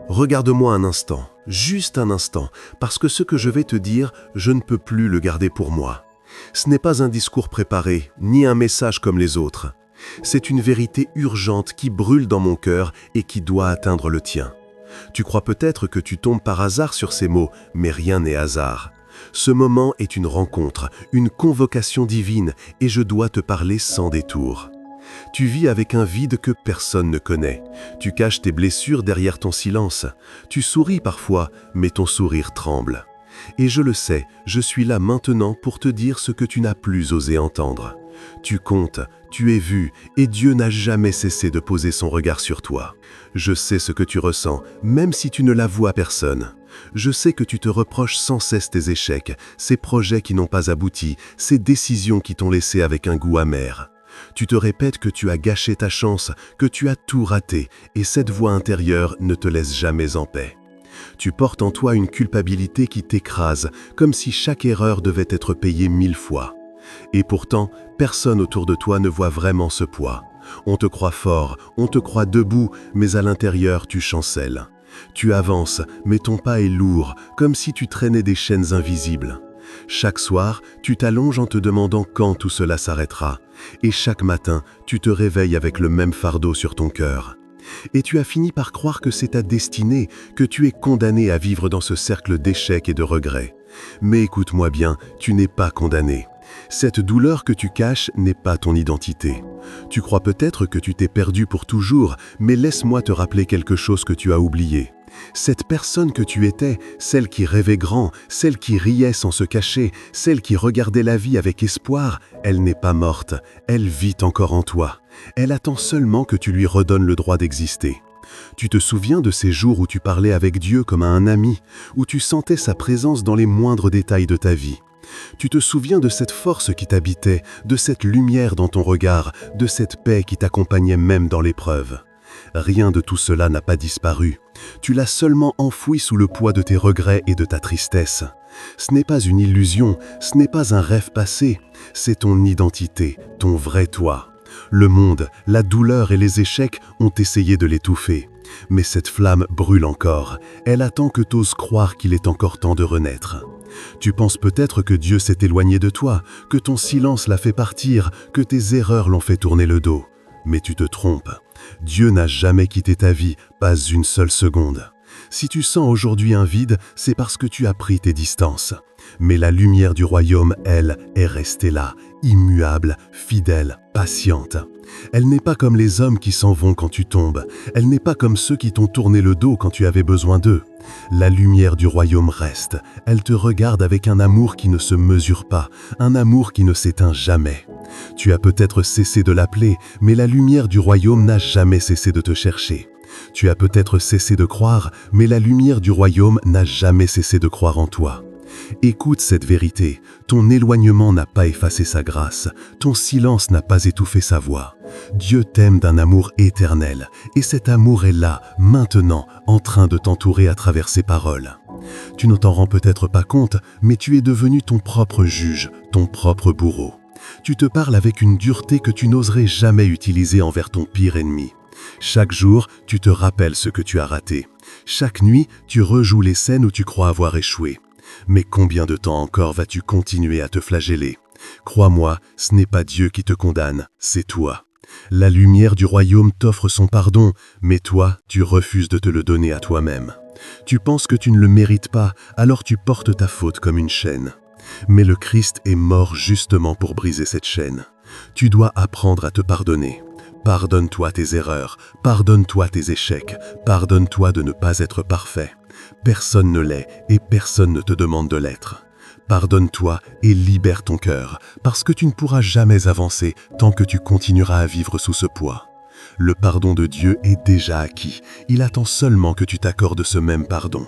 Regarde-moi un instant, juste un instant, parce que ce que je vais te dire, je ne peux plus le garder pour moi. Ce n'est pas un discours préparé, ni un message comme les autres. C'est une vérité urgente qui brûle dans mon cœur et qui doit atteindre le tien. Tu crois peut-être que tu tombes par hasard sur ces mots, mais rien n'est hasard. Ce moment est une rencontre, une convocation divine, et je dois te parler sans détour. Tu vis avec un vide que personne ne connaît. Tu caches tes blessures derrière ton silence. Tu souris parfois, mais ton sourire tremble. Et je le sais, je suis là maintenant pour te dire ce que tu n'as plus osé entendre. Tu comptes, tu es vu, et Dieu n'a jamais cessé de poser son regard sur toi. Je sais ce que tu ressens, même si tu ne l'avoues à personne. Je sais que tu te reproches sans cesse tes échecs, ces projets qui n'ont pas abouti, ces décisions qui t'ont laissé avec un goût amer. Tu te répètes que tu as gâché ta chance, que tu as tout raté, et cette voix intérieure ne te laisse jamais en paix. Tu portes en toi une culpabilité qui t'écrase, comme si chaque erreur devait être payée 1000 fois. Et pourtant, personne autour de toi ne voit vraiment ce poids. On te croit fort, on te croit debout, mais à l'intérieur tu chancelles. Tu avances, mais ton pas est lourd, comme si tu traînais des chaînes invisibles. Chaque soir, tu t'allonges en te demandant quand tout cela s'arrêtera. Et chaque matin, tu te réveilles avec le même fardeau sur ton cœur. Et tu as fini par croire que c'est ta destinée, que tu es condamné à vivre dans ce cercle d'échecs et de regrets. Mais écoute-moi bien, tu n'es pas condamné. Cette douleur que tu caches n'est pas ton identité. Tu crois peut-être que tu t'es perdu pour toujours, mais laisse-moi te rappeler quelque chose que tu as oublié. Cette personne que tu étais, celle qui rêvait grand, celle qui riait sans se cacher, celle qui regardait la vie avec espoir, elle n'est pas morte, elle vit encore en toi. Elle attend seulement que tu lui redonnes le droit d'exister. Tu te souviens de ces jours où tu parlais avec Dieu comme à un ami, où tu sentais sa présence dans les moindres détails de ta vie. Tu te souviens de cette force qui t'habitait, de cette lumière dans ton regard, de cette paix qui t'accompagnait même dans l'épreuve. Rien de tout cela n'a pas disparu. Tu l'as seulement enfoui sous le poids de tes regrets et de ta tristesse. Ce n'est pas une illusion, ce n'est pas un rêve passé, c'est ton identité, ton vrai toi. Le monde, la douleur et les échecs ont essayé de l'étouffer. Mais cette flamme brûle encore. Elle attend que t'oses croire qu'il est encore temps de renaître. Tu penses peut-être que Dieu s'est éloigné de toi, que ton silence l'a fait partir, que tes erreurs l'ont fait tourner le dos. Mais tu te trompes. Dieu n'a jamais quitté ta vie, pas une seule seconde. Si tu sens aujourd'hui un vide, c'est parce que tu as pris tes distances. Mais la lumière du royaume, elle, est restée là, immuable, fidèle, patiente. Elle n'est pas comme les hommes qui s'en vont quand tu tombes. Elle n'est pas comme ceux qui t'ont tourné le dos quand tu avais besoin d'eux. La lumière du royaume reste. Elle te regarde avec un amour qui ne se mesure pas, un amour qui ne s'éteint jamais. Tu as peut-être cessé de l'appeler, mais la lumière du royaume n'a jamais cessé de te chercher. Tu as peut-être cessé de croire, mais la lumière du royaume n'a jamais cessé de croire en toi. Écoute cette vérité, ton éloignement n'a pas effacé sa grâce, ton silence n'a pas étouffé sa voix. Dieu t'aime d'un amour éternel, et cet amour est là, maintenant, en train de t'entourer à travers ses paroles. Tu ne t'en rends peut-être pas compte, mais tu es devenu ton propre juge, ton propre bourreau. Tu te parles avec une dureté que tu n'oserais jamais utiliser envers ton pire ennemi. Chaque jour, tu te rappelles ce que tu as raté. Chaque nuit, tu rejoues les scènes où tu crois avoir échoué. Mais combien de temps encore vas-tu continuer à te flageller? Crois-moi, ce n'est pas Dieu qui te condamne, c'est toi. La lumière du royaume t'offre son pardon, mais toi, tu refuses de te le donner à toi-même. Tu penses que tu ne le mérites pas, alors tu portes ta faute comme une chaîne. Mais le Christ est mort justement pour briser cette chaîne. Tu dois apprendre à te pardonner. Pardonne-toi tes erreurs, pardonne-toi tes échecs, pardonne-toi de ne pas être parfait. Personne ne l'est et personne ne te demande de l'être. Pardonne-toi et libère ton cœur, parce que tu ne pourras jamais avancer tant que tu continueras à vivre sous ce poids. Le pardon de Dieu est déjà acquis, il attend seulement que tu t'accordes ce même pardon.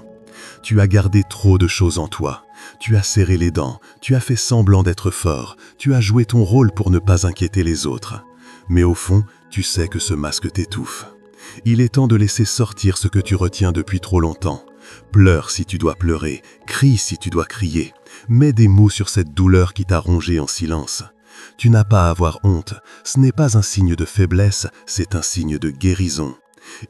Tu as gardé trop de choses en toi. Tu as serré les dents, tu as fait semblant d'être fort, tu as joué ton rôle pour ne pas inquiéter les autres. Mais au fond, tu sais que ce masque t'étouffe. Il est temps de laisser sortir ce que tu retiens depuis trop longtemps. Pleure si tu dois pleurer, crie si tu dois crier. Mets des mots sur cette douleur qui t'a rongé en silence. Tu n'as pas à avoir honte, ce n'est pas un signe de faiblesse, c'est un signe de guérison.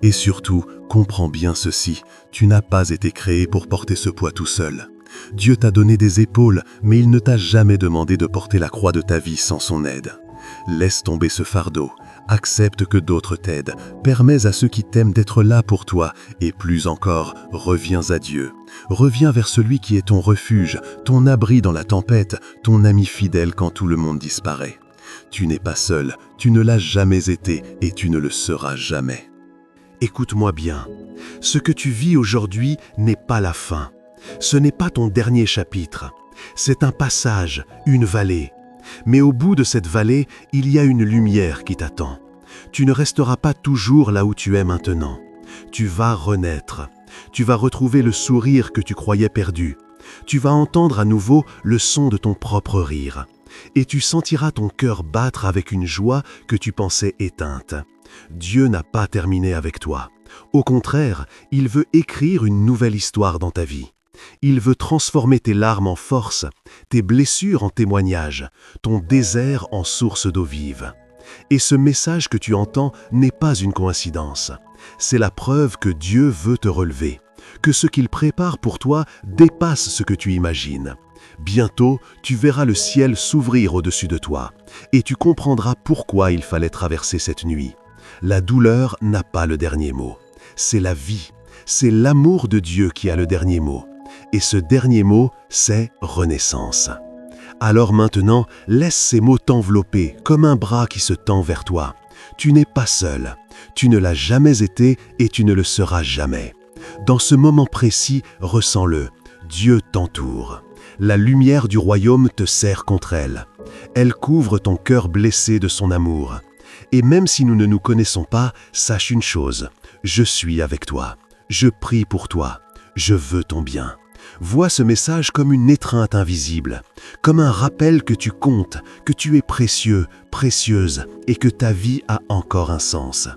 Et surtout, comprends bien ceci, tu n'as pas été créé pour porter ce poids tout seul. Dieu t'a donné des épaules, mais il ne t'a jamais demandé de porter la croix de ta vie sans son aide. Laisse tomber ce fardeau, accepte que d'autres t'aident, permets à ceux qui t'aiment d'être là pour toi, et plus encore, reviens à Dieu. Reviens vers celui qui est ton refuge, ton abri dans la tempête, ton ami fidèle quand tout le monde disparaît. Tu n'es pas seul, tu ne l'as jamais été et tu ne le seras jamais. Écoute-moi bien, ce que tu vis aujourd'hui n'est pas la fin. Ce n'est pas ton dernier chapitre. C'est un passage, une vallée. Mais au bout de cette vallée, il y a une lumière qui t'attend. Tu ne resteras pas toujours là où tu es maintenant. Tu vas renaître. Tu vas retrouver le sourire que tu croyais perdu. Tu vas entendre à nouveau le son de ton propre rire. Et tu sentiras ton cœur battre avec une joie que tu pensais éteinte. Dieu n'a pas terminé avec toi. Au contraire, il veut écrire une nouvelle histoire dans ta vie. Il veut transformer tes larmes en force, tes blessures en témoignages, ton désert en source d'eau vive. Et ce message que tu entends n'est pas une coïncidence. C'est la preuve que Dieu veut te relever, que ce qu'il prépare pour toi dépasse ce que tu imagines. Bientôt, tu verras le ciel s'ouvrir au-dessus de toi, et tu comprendras pourquoi il fallait traverser cette nuit. La douleur n'a pas le dernier mot. C'est la vie, c'est l'amour de Dieu qui a le dernier mot. Et ce dernier mot, c'est renaissance. Alors maintenant, laisse ces mots t'envelopper comme un bras qui se tend vers toi. Tu n'es pas seul, tu ne l'as jamais été et tu ne le seras jamais. Dans ce moment précis, ressens-le, Dieu t'entoure. La lumière du royaume te serre contre elle. Elle couvre ton cœur blessé de son amour. Et même si nous ne nous connaissons pas, sache une chose, je suis avec toi, je prie pour toi, je veux ton bien. Vois ce message comme une étreinte invisible, comme un rappel que tu comptes, que tu es précieux, précieuse et que ta vie a encore un sens.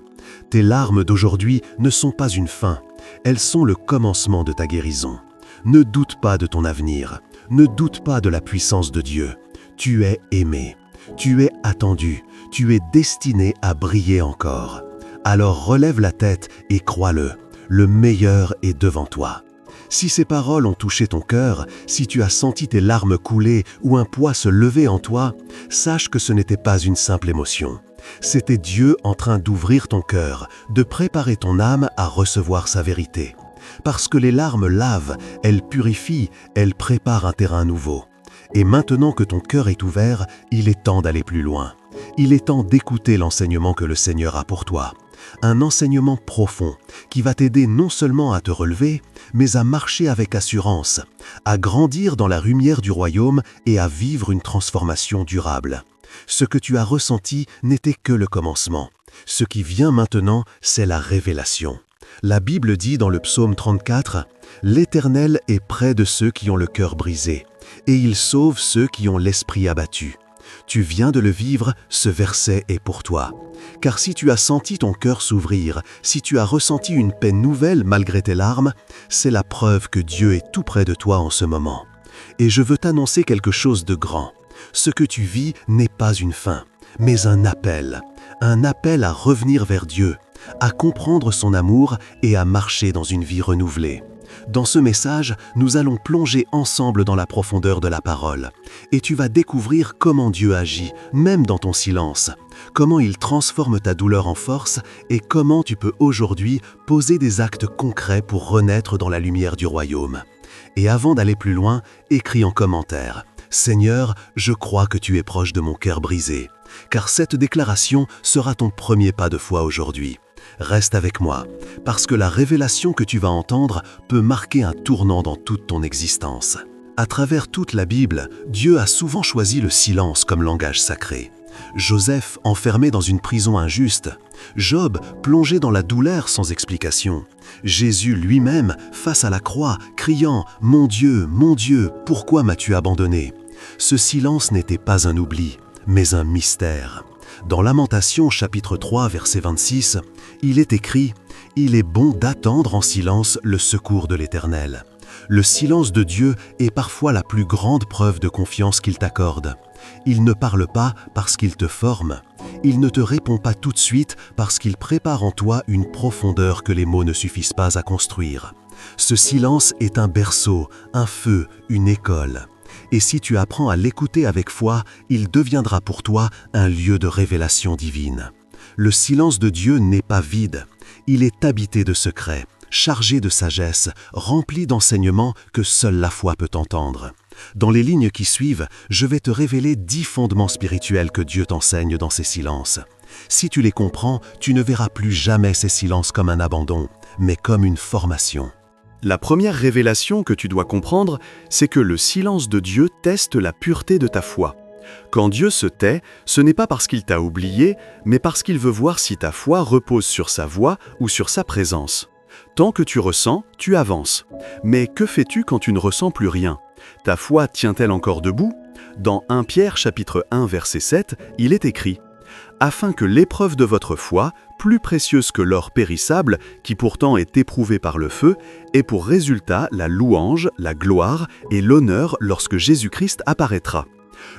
Tes larmes d'aujourd'hui ne sont pas une fin, elles sont le commencement de ta guérison. Ne doute pas de ton avenir, ne doute pas de la puissance de Dieu. Tu es aimé, tu es attendu, tu es destiné à briller encore. Alors relève la tête et crois-le, le meilleur est devant toi. Si ces paroles ont touché ton cœur, si tu as senti tes larmes couler ou un poids se lever en toi, sache que ce n'était pas une simple émotion. C'était Dieu en train d'ouvrir ton cœur, de préparer ton âme à recevoir sa vérité. Parce que les larmes lavent, elles purifient, elles préparent un terrain nouveau. Et maintenant que ton cœur est ouvert, il est temps d'aller plus loin. Il est temps d'écouter l'enseignement que le Seigneur a pour toi. Un enseignement profond qui va t'aider non seulement à te relever, mais à marcher avec assurance, à grandir dans la lumière du royaume et à vivre une transformation durable. Ce que tu as ressenti n'était que le commencement. Ce qui vient maintenant, c'est la révélation. La Bible dit dans le psaume 34, « L'Éternel est près de ceux qui ont le cœur brisé, et il sauve ceux qui ont l'esprit abattu. » Tu viens de le vivre, ce verset est pour toi. Car si tu as senti ton cœur s'ouvrir, si tu as ressenti une paix nouvelle malgré tes larmes, c'est la preuve que Dieu est tout près de toi en ce moment. Et je veux t'annoncer quelque chose de grand. Ce que tu vis n'est pas une fin, mais un appel à revenir vers Dieu, à comprendre son amour et à marcher dans une vie renouvelée. Dans ce message, nous allons plonger ensemble dans la profondeur de la parole. Et tu vas découvrir comment Dieu agit, même dans ton silence. Comment il transforme ta douleur en force et comment tu peux aujourd'hui poser des actes concrets pour renaître dans la lumière du royaume. Et avant d'aller plus loin, écris en commentaire « Seigneur, je crois que tu es proche de mon cœur brisé ». Car cette déclaration sera ton premier pas de foi aujourd'hui. Reste avec moi, parce que la révélation que tu vas entendre peut marquer un tournant dans toute ton existence. À travers toute la Bible, Dieu a souvent choisi le silence comme langage sacré. Joseph enfermé dans une prison injuste, Job plongé dans la douleur sans explication, Jésus lui-même face à la croix, criant « Mon Dieu, pourquoi m'as-tu abandonné ?» Ce silence n'était pas un oubli, mais un mystère. Dans Lamentations chapitre 3 verset 26, il est écrit « Il est bon d'attendre en silence le secours de l'Éternel ». Le silence de Dieu est parfois la plus grande preuve de confiance qu'il t'accorde. Il ne parle pas parce qu'il te forme. Il ne te répond pas tout de suite parce qu'il prépare en toi une profondeur que les mots ne suffisent pas à construire. Ce silence est un berceau, un feu, une école. Et si tu apprends à l'écouter avec foi, il deviendra pour toi un lieu de révélation divine. Le silence de Dieu n'est pas vide. Il est habité de secrets, chargé de sagesse, rempli d'enseignements que seule la foi peut entendre. Dans les lignes qui suivent, je vais te révéler 10 fondements spirituels que Dieu t'enseigne dans ces silences. Si tu les comprends, tu ne verras plus jamais ces silences comme un abandon, mais comme une formation. La première révélation que tu dois comprendre, c'est que le silence de Dieu teste la pureté de ta foi. Quand Dieu se tait, ce n'est pas parce qu'il t'a oublié, mais parce qu'il veut voir si ta foi repose sur sa voix ou sur sa présence. Tant que tu ressens, tu avances. Mais que fais-tu quand tu ne ressens plus rien? Ta foi tient-elle encore debout? Dans 1 Pierre chapitre 1 verset 7, il est écrit « Afin que l'épreuve de votre foi, plus précieuse que l'or périssable, qui pourtant est éprouvé par le feu, ait pour résultat la louange, la gloire et l'honneur lorsque Jésus-Christ apparaîtra. »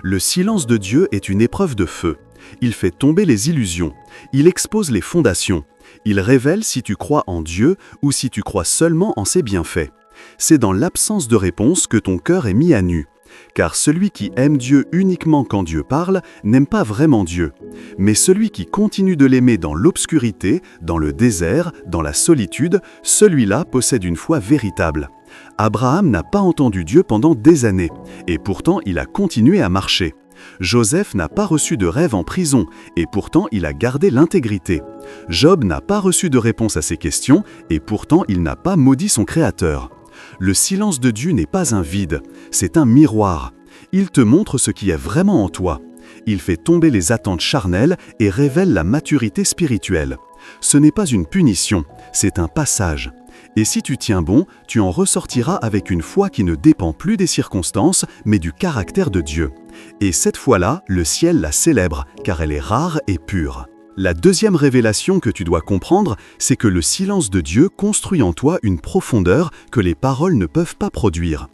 Le silence de Dieu est une épreuve de feu. Il fait tomber les illusions. Il expose les fondations. Il révèle si tu crois en Dieu ou si tu crois seulement en ses bienfaits. C'est dans l'absence de réponse que ton cœur est mis à nu. Car celui qui aime Dieu uniquement quand Dieu parle n'aime pas vraiment Dieu. Mais celui qui continue de l'aimer dans l'obscurité, dans le désert, dans la solitude, celui-là possède une foi véritable. Abraham n'a pas entendu Dieu pendant des années, et pourtant il a continué à marcher. Joseph n'a pas reçu de rêve en prison, et pourtant il a gardé l'intégrité. Job n'a pas reçu de réponse à ses questions, et pourtant il n'a pas maudit son Créateur. Le silence de Dieu n'est pas un vide, c'est un miroir. Il te montre ce qui est vraiment en toi. Il fait tomber les attentes charnelles et révèle la maturité spirituelle. Ce n'est pas une punition, c'est un passage. Et si tu tiens bon, tu en ressortiras avec une foi qui ne dépend plus des circonstances, mais du caractère de Dieu. Et cette foi-là, le ciel la célèbre, car elle est rare et pure. La deuxième révélation que tu dois comprendre, c'est que le silence de Dieu construit en toi une profondeur que les paroles ne peuvent pas produire.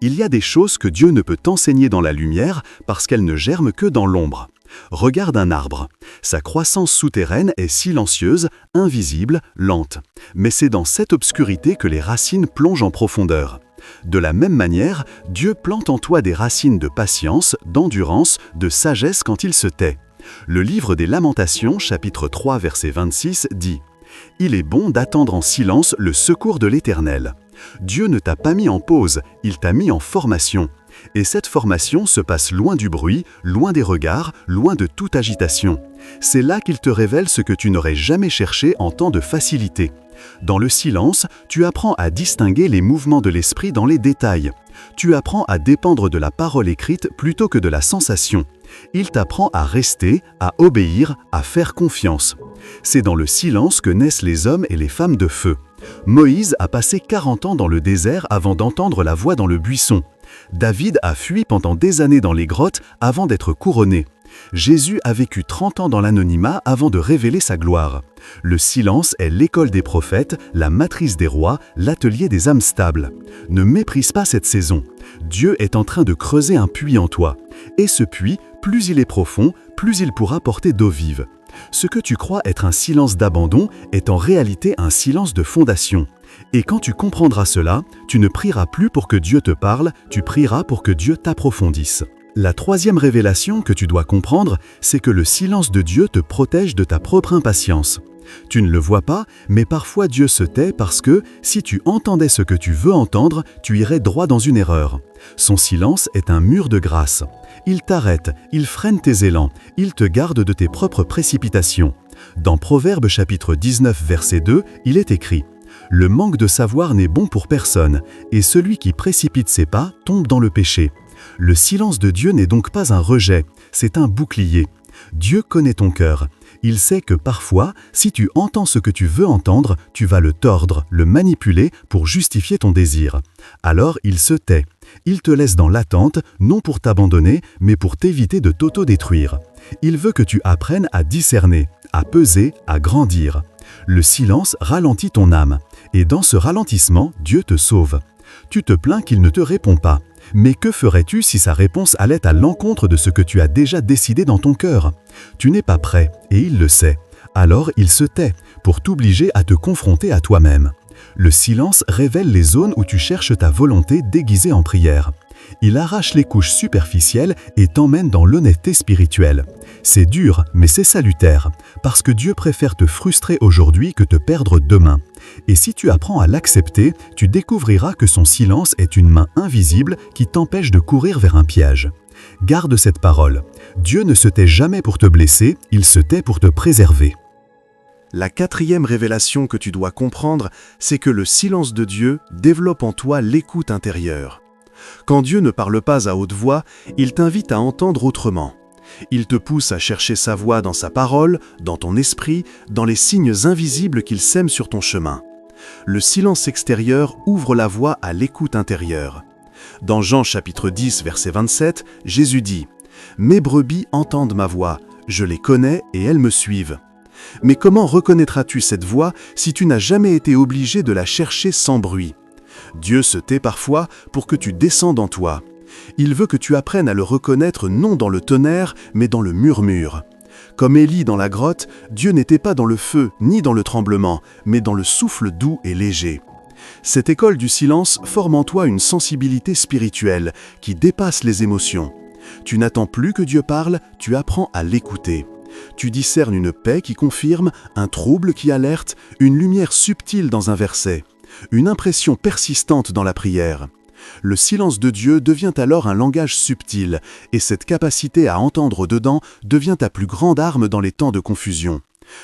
Il y a des choses que Dieu ne peut t'enseigner dans la lumière parce qu'elles ne germent que dans l'ombre. Regarde un arbre. Sa croissance souterraine est silencieuse, invisible, lente. Mais c'est dans cette obscurité que les racines plongent en profondeur. De la même manière, Dieu plante en toi des racines de patience, d'endurance, de sagesse quand il se tait. Le livre des Lamentations, chapitre 3, verset 26, dit « Il est bon d'attendre en silence le secours de l'Éternel. Dieu ne t'a pas mis en pause, il t'a mis en formation. Et cette formation se passe loin du bruit, loin des regards, loin de toute agitation. C'est là qu'il te révèle ce que tu n'aurais jamais cherché en temps de facilité. Dans le silence, tu apprends à distinguer les mouvements de l'esprit dans les détails. Tu apprends à dépendre de la parole écrite plutôt que de la sensation. Il t'apprend à rester, à obéir, à faire confiance. C'est dans le silence que naissent les hommes et les femmes de feu. Moïse a passé 40 ans dans le désert avant d'entendre la voix dans le buisson. David a fui pendant des années dans les grottes avant d'être couronné. Jésus a vécu 30 ans dans l'anonymat avant de révéler sa gloire. Le silence est l'école des prophètes, la matrice des rois, l'atelier des âmes stables. Ne méprise pas cette saison. Dieu est en train de creuser un puits en toi. Et ce puits, plus il est profond, plus il pourra porter d'eau vive. Ce que tu crois être un silence d'abandon est en réalité un silence de fondation. Et quand tu comprendras cela, tu ne prieras plus pour que Dieu te parle, tu prieras pour que Dieu t'approfondisse. La troisième révélation que tu dois comprendre, c'est que le silence de Dieu te protège de ta propre impatience. Tu ne le vois pas, mais parfois Dieu se tait parce que, si tu entendais ce que tu veux entendre, tu irais droit dans une erreur. Son silence est un mur de grâce. Il t'arrête, il freine tes élans, il te garde de tes propres précipitations. Dans Proverbes chapitre 19 verset 2, il est écrit « Le manque de savoir n'est bon pour personne, et celui qui précipite ses pas tombe dans le péché. » Le silence de Dieu n'est donc pas un rejet, c'est un bouclier. Dieu connaît ton cœur. Il sait que parfois, si tu entends ce que tu veux entendre, tu vas le tordre, le manipuler pour justifier ton désir. Alors il se tait. Il te laisse dans l'attente, non pour t'abandonner, mais pour t'éviter de t'auto-détruire. Il veut que tu apprennes à discerner, à peser, à grandir. Le silence ralentit ton âme, et dans ce ralentissement, Dieu te sauve. Tu te plains qu'il ne te répond pas. Mais que ferais-tu si sa réponse allait à l'encontre de ce que tu as déjà décidé dans ton cœur? Tu n'es pas prêt, et il le sait. Alors il se tait, pour t'obliger à te confronter à toi-même. Le silence révèle les zones où tu cherches ta volonté déguisée en prière. Il arrache les couches superficielles et t'emmène dans l'honnêteté spirituelle. C'est dur, mais c'est salutaire, parce que Dieu préfère te frustrer aujourd'hui que te perdre demain. Et si tu apprends à l'accepter, tu découvriras que son silence est une main invisible qui t'empêche de courir vers un piège. Garde cette parole. Dieu ne se tait jamais pour te blesser, il se tait pour te préserver. La quatrième révélation que tu dois comprendre, c'est que le silence de Dieu développe en toi l'écoute intérieure. Quand Dieu ne parle pas à haute voix, il t'invite à entendre autrement. Il te pousse à chercher sa voix dans sa parole, dans ton esprit, dans les signes invisibles qu'il sème sur ton chemin. Le silence extérieur ouvre la voie à l'écoute intérieure. Dans Jean chapitre 10, verset 27, Jésus dit « Mes brebis entendent ma voix, je les connais et elles me suivent. » Mais comment reconnaîtras-tu cette voix si tu n'as jamais été obligé de la chercher sans bruit? Dieu se tait parfois pour que tu descendes en toi. Il veut que tu apprennes à le reconnaître non dans le tonnerre, mais dans le murmure. Comme Élie dans la grotte, Dieu n'était pas dans le feu ni dans le tremblement, mais dans le souffle doux et léger. Cette école du silence forme en toi une sensibilité spirituelle qui dépasse les émotions. Tu n'attends plus que Dieu parle, tu apprends à l'écouter. Tu discernes une paix qui confirme, un trouble qui alerte, une lumière subtile dans un verset, une impression persistante dans la prière. Le silence de Dieu devient alors un langage subtil, et cette capacité à entendre dedans devient ta plus grande arme dans les temps de confusion.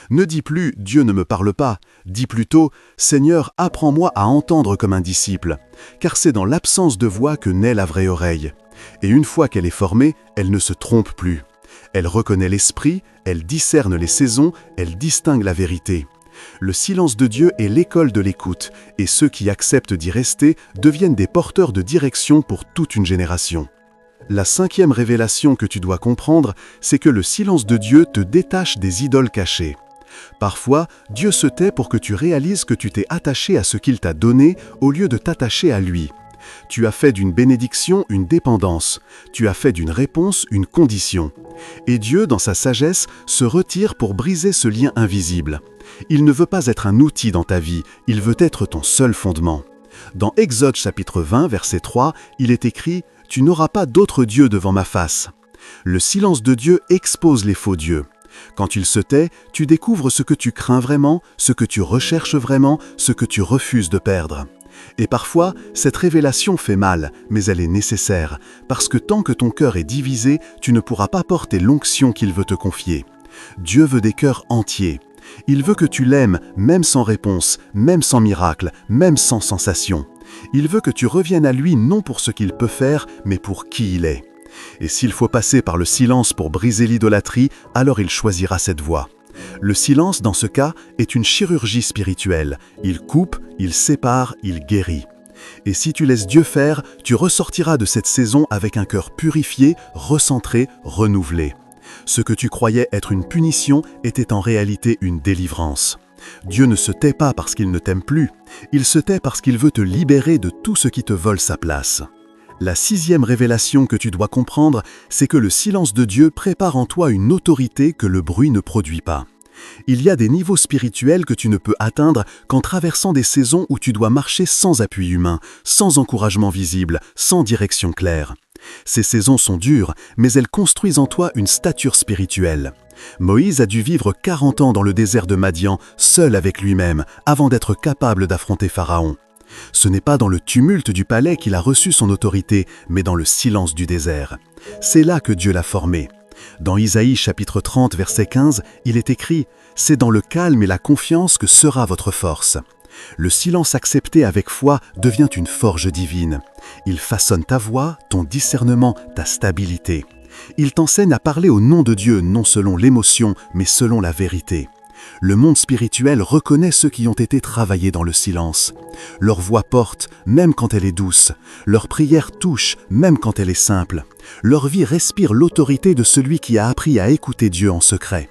Ne dis plus « Dieu ne me parle pas », dis plutôt « Seigneur, apprends-moi à entendre comme un disciple », car c'est dans l'absence de voix que naît la vraie oreille. Et une fois qu'elle est formée, elle ne se trompe plus. Elle reconnaît l'esprit, elle discerne les saisons, elle distingue la vérité. Le silence de Dieu est l'école de l'écoute, et ceux qui acceptent d'y rester deviennent des porteurs de direction pour toute une génération. La cinquième révélation que tu dois comprendre, c'est que le silence de Dieu te détache des idoles cachées. Parfois, Dieu se tait pour que tu réalises que tu t'es attaché à ce qu'il t'a donné au lieu de t'attacher à lui. Tu as fait d'une bénédiction une dépendance, tu as fait d'une réponse une condition. Et Dieu, dans sa sagesse, se retire pour briser ce lien invisible. Il ne veut pas être un outil dans ta vie, il veut être ton seul fondement. Dans Exode chapitre 20, verset 3, il est écrit « Tu n'auras pas d'autre Dieu devant ma face ». Le silence de Dieu expose les faux dieux. Quand il se tait, tu découvres ce que tu crains vraiment, ce que tu recherches vraiment, ce que tu refuses de perdre. Et parfois, cette révélation fait mal, mais elle est nécessaire, parce que tant que ton cœur est divisé, tu ne pourras pas porter l'onction qu'il veut te confier. Dieu veut des cœurs entiers. Il veut que tu l'aimes, même sans réponse, même sans miracle, même sans sensation. Il veut que tu reviennes à lui non pour ce qu'il peut faire, mais pour qui il est. Et s'il faut passer par le silence pour briser l'idolâtrie, alors il choisira cette voie. Le silence, dans ce cas, est une chirurgie spirituelle. Il coupe, il sépare, il guérit. Et si tu laisses Dieu faire, tu ressortiras de cette saison avec un cœur purifié, recentré, renouvelé. Ce que tu croyais être une punition était en réalité une délivrance. Dieu ne se tait pas parce qu'il ne t'aime plus. Il se tait parce qu'il veut te libérer de tout ce qui te vole sa place. La sixième révélation que tu dois comprendre, c'est que le silence de Dieu prépare en toi une autorité que le bruit ne produit pas. Il y a des niveaux spirituels que tu ne peux atteindre qu'en traversant des saisons où tu dois marcher sans appui humain, sans encouragement visible, sans direction claire. Ces saisons sont dures, mais elles construisent en toi une stature spirituelle. Moïse a dû vivre 40 ans dans le désert de Madian, seul avec lui-même, avant d'être capable d'affronter Pharaon. Ce n'est pas dans le tumulte du palais qu'il a reçu son autorité, mais dans le silence du désert. C'est là que Dieu l'a formé. Dans Isaïe chapitre 30, verset 15, il est écrit « C'est dans le calme et la confiance que sera votre force ». Le silence accepté avec foi devient une forge divine. Il façonne ta voix, ton discernement, ta stabilité. Il t'enseigne à parler au nom de Dieu, non selon l'émotion, mais selon la vérité. Le monde spirituel reconnaît ceux qui ont été travaillés dans le silence. Leur voix porte, même quand elle est douce. Leur prière touche, même quand elle est simple. Leur vie respire l'autorité de celui qui a appris à écouter Dieu en secret.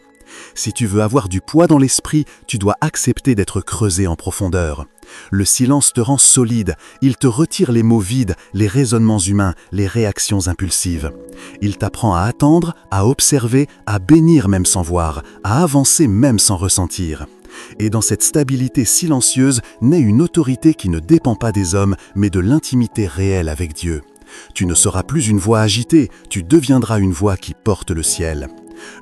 Si tu veux avoir du poids dans l'esprit, tu dois accepter d'être creusé en profondeur. Le silence te rend solide, il te retire les mots vides, les raisonnements humains, les réactions impulsives. Il t'apprend à attendre, à observer, à bénir même sans voir, à avancer même sans ressentir. Et dans cette stabilité silencieuse naît une autorité qui ne dépend pas des hommes, mais de l'intimité réelle avec Dieu. Tu ne seras plus une voix agitée, tu deviendras une voix qui porte le ciel.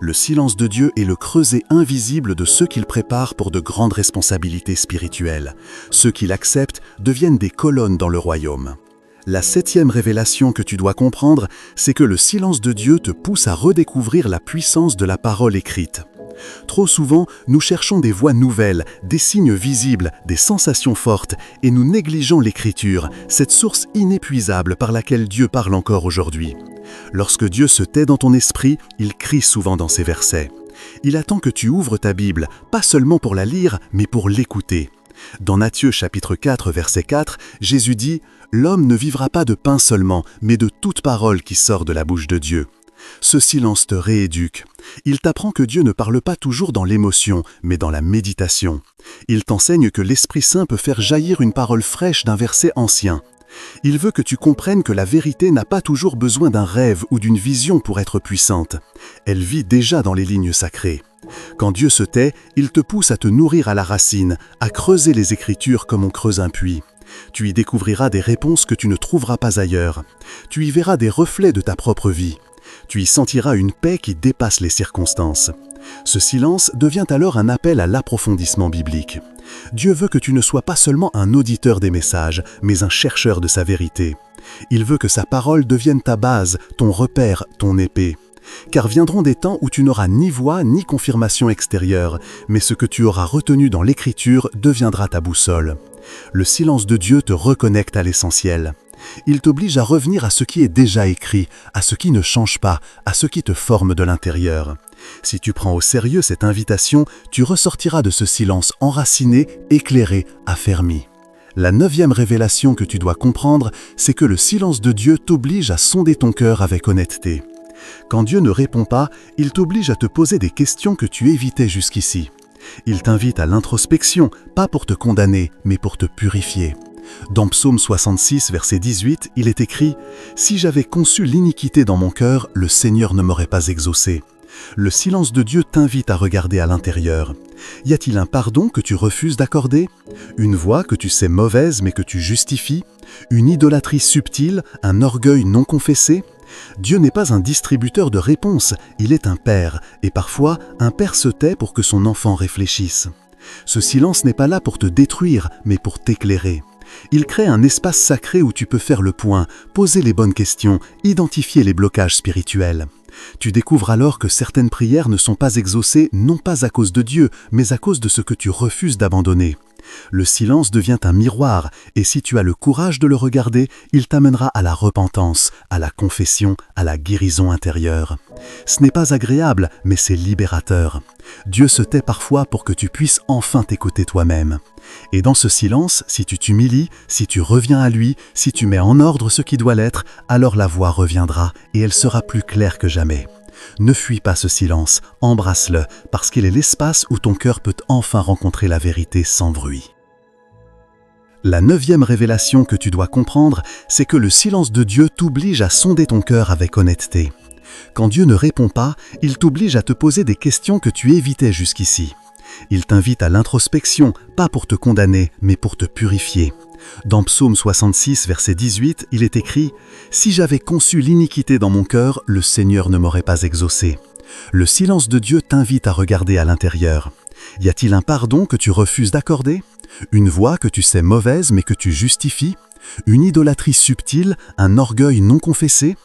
Le silence de Dieu est le creuset invisible de ceux qu'il prépare pour de grandes responsabilités spirituelles. Ceux qui l'acceptent deviennent des colonnes dans le royaume. La 7e révélation que tu dois comprendre, c'est que le silence de Dieu te pousse à redécouvrir la puissance de la parole écrite. Trop souvent, nous cherchons des voix nouvelles, des signes visibles, des sensations fortes, et nous négligeons l'écriture, cette source inépuisable par laquelle Dieu parle encore aujourd'hui. Lorsque Dieu se tait dans ton esprit, il crie souvent dans ses versets. Il attend que tu ouvres ta Bible, pas seulement pour la lire, mais pour l'écouter. Dans Matthieu chapitre 4, verset 4, Jésus dit « L'homme ne vivra pas de pain seulement, mais de toute parole qui sort de la bouche de Dieu. » Ce silence te rééduque. Il t'apprend que Dieu ne parle pas toujours dans l'émotion, mais dans la méditation. Il t'enseigne que l'Esprit Saint peut faire jaillir une parole fraîche d'un verset ancien. Il veut que tu comprennes que la vérité n'a pas toujours besoin d'un rêve ou d'une vision pour être puissante. Elle vit déjà dans les lignes sacrées. Quand Dieu se tait, il te pousse à te nourrir à la racine, à creuser les Écritures comme on creuse un puits. Tu y découvriras des réponses que tu ne trouveras pas ailleurs. Tu y verras des reflets de ta propre vie. Tu y sentiras une paix qui dépasse les circonstances. Ce silence devient alors un appel à l'approfondissement biblique. Dieu veut que tu ne sois pas seulement un auditeur des messages, mais un chercheur de sa vérité. Il veut que sa parole devienne ta base, ton repère, ton épée. Car viendront des temps où tu n'auras ni voix ni confirmation extérieure, mais ce que tu auras retenu dans l'Écriture deviendra ta boussole. Le silence de Dieu te reconnecte à l'essentiel. Il t'oblige à revenir à ce qui est déjà écrit, à ce qui ne change pas, à ce qui te forme de l'intérieur. Si tu prends au sérieux cette invitation, tu ressortiras de ce silence enraciné, éclairé, affermi. La 9e révélation que tu dois comprendre, c'est que le silence de Dieu t'oblige à sonder ton cœur avec honnêteté. Quand Dieu ne répond pas, il t'oblige à te poser des questions que tu évitais jusqu'ici. Il t'invite à l'introspection, pas pour te condamner, mais pour te purifier. Dans Psaume 66, verset 18, il est écrit « Si j'avais conçu l'iniquité dans mon cœur, le Seigneur ne m'aurait pas exaucé. » Le silence de Dieu t'invite à regarder à l'intérieur. Y a-t-il un pardon que tu refuses d'accorder? Une voix que tu sais mauvaise mais que tu justifies? Une idolâtrie subtile? Un orgueil non confessé? Dieu n'est pas un distributeur de réponses, il est un père, et parfois un père se tait pour que son enfant réfléchisse. Ce silence n'est pas là pour te détruire, mais pour t'éclairer. Il crée un espace sacré où tu peux faire le point, poser les bonnes questions, identifier les blocages spirituels. Tu découvres alors que certaines prières ne sont pas exaucées non pas à cause de Dieu, mais à cause de ce que tu refuses d'abandonner. Le silence devient un miroir, et si tu as le courage de le regarder, il t'amènera à la repentance, à la confession, à la guérison intérieure. Ce n'est pas agréable, mais c'est libérateur. Dieu se tait parfois pour que tu puisses enfin t'écouter toi-même. Et dans ce silence, si tu t'humilies, si tu reviens à lui, si tu mets en ordre ce qui doit l'être, alors la voix reviendra et elle sera plus claire que jamais. Ne fuis pas ce silence, embrasse-le, parce qu'il est l'espace où ton cœur peut enfin rencontrer la vérité sans bruit. La 9e révélation que tu dois comprendre, c'est que le silence de Dieu t'oblige à sonder ton cœur avec honnêteté. Quand Dieu ne répond pas, il t'oblige à te poser des questions que tu évitais jusqu'ici. Il t'invite à l'introspection, pas pour te condamner, mais pour te purifier. Dans Psaume 66, verset 18, il est écrit « Si j'avais conçu l'iniquité dans mon cœur, le Seigneur ne m'aurait pas exaucé. » Le silence de Dieu t'invite à regarder à l'intérieur. Y a-t-il un pardon que tu refuses d'accorder? Une voix que tu sais mauvaise mais que tu justifies? Une idolâtrie subtile? Un orgueil non confessé?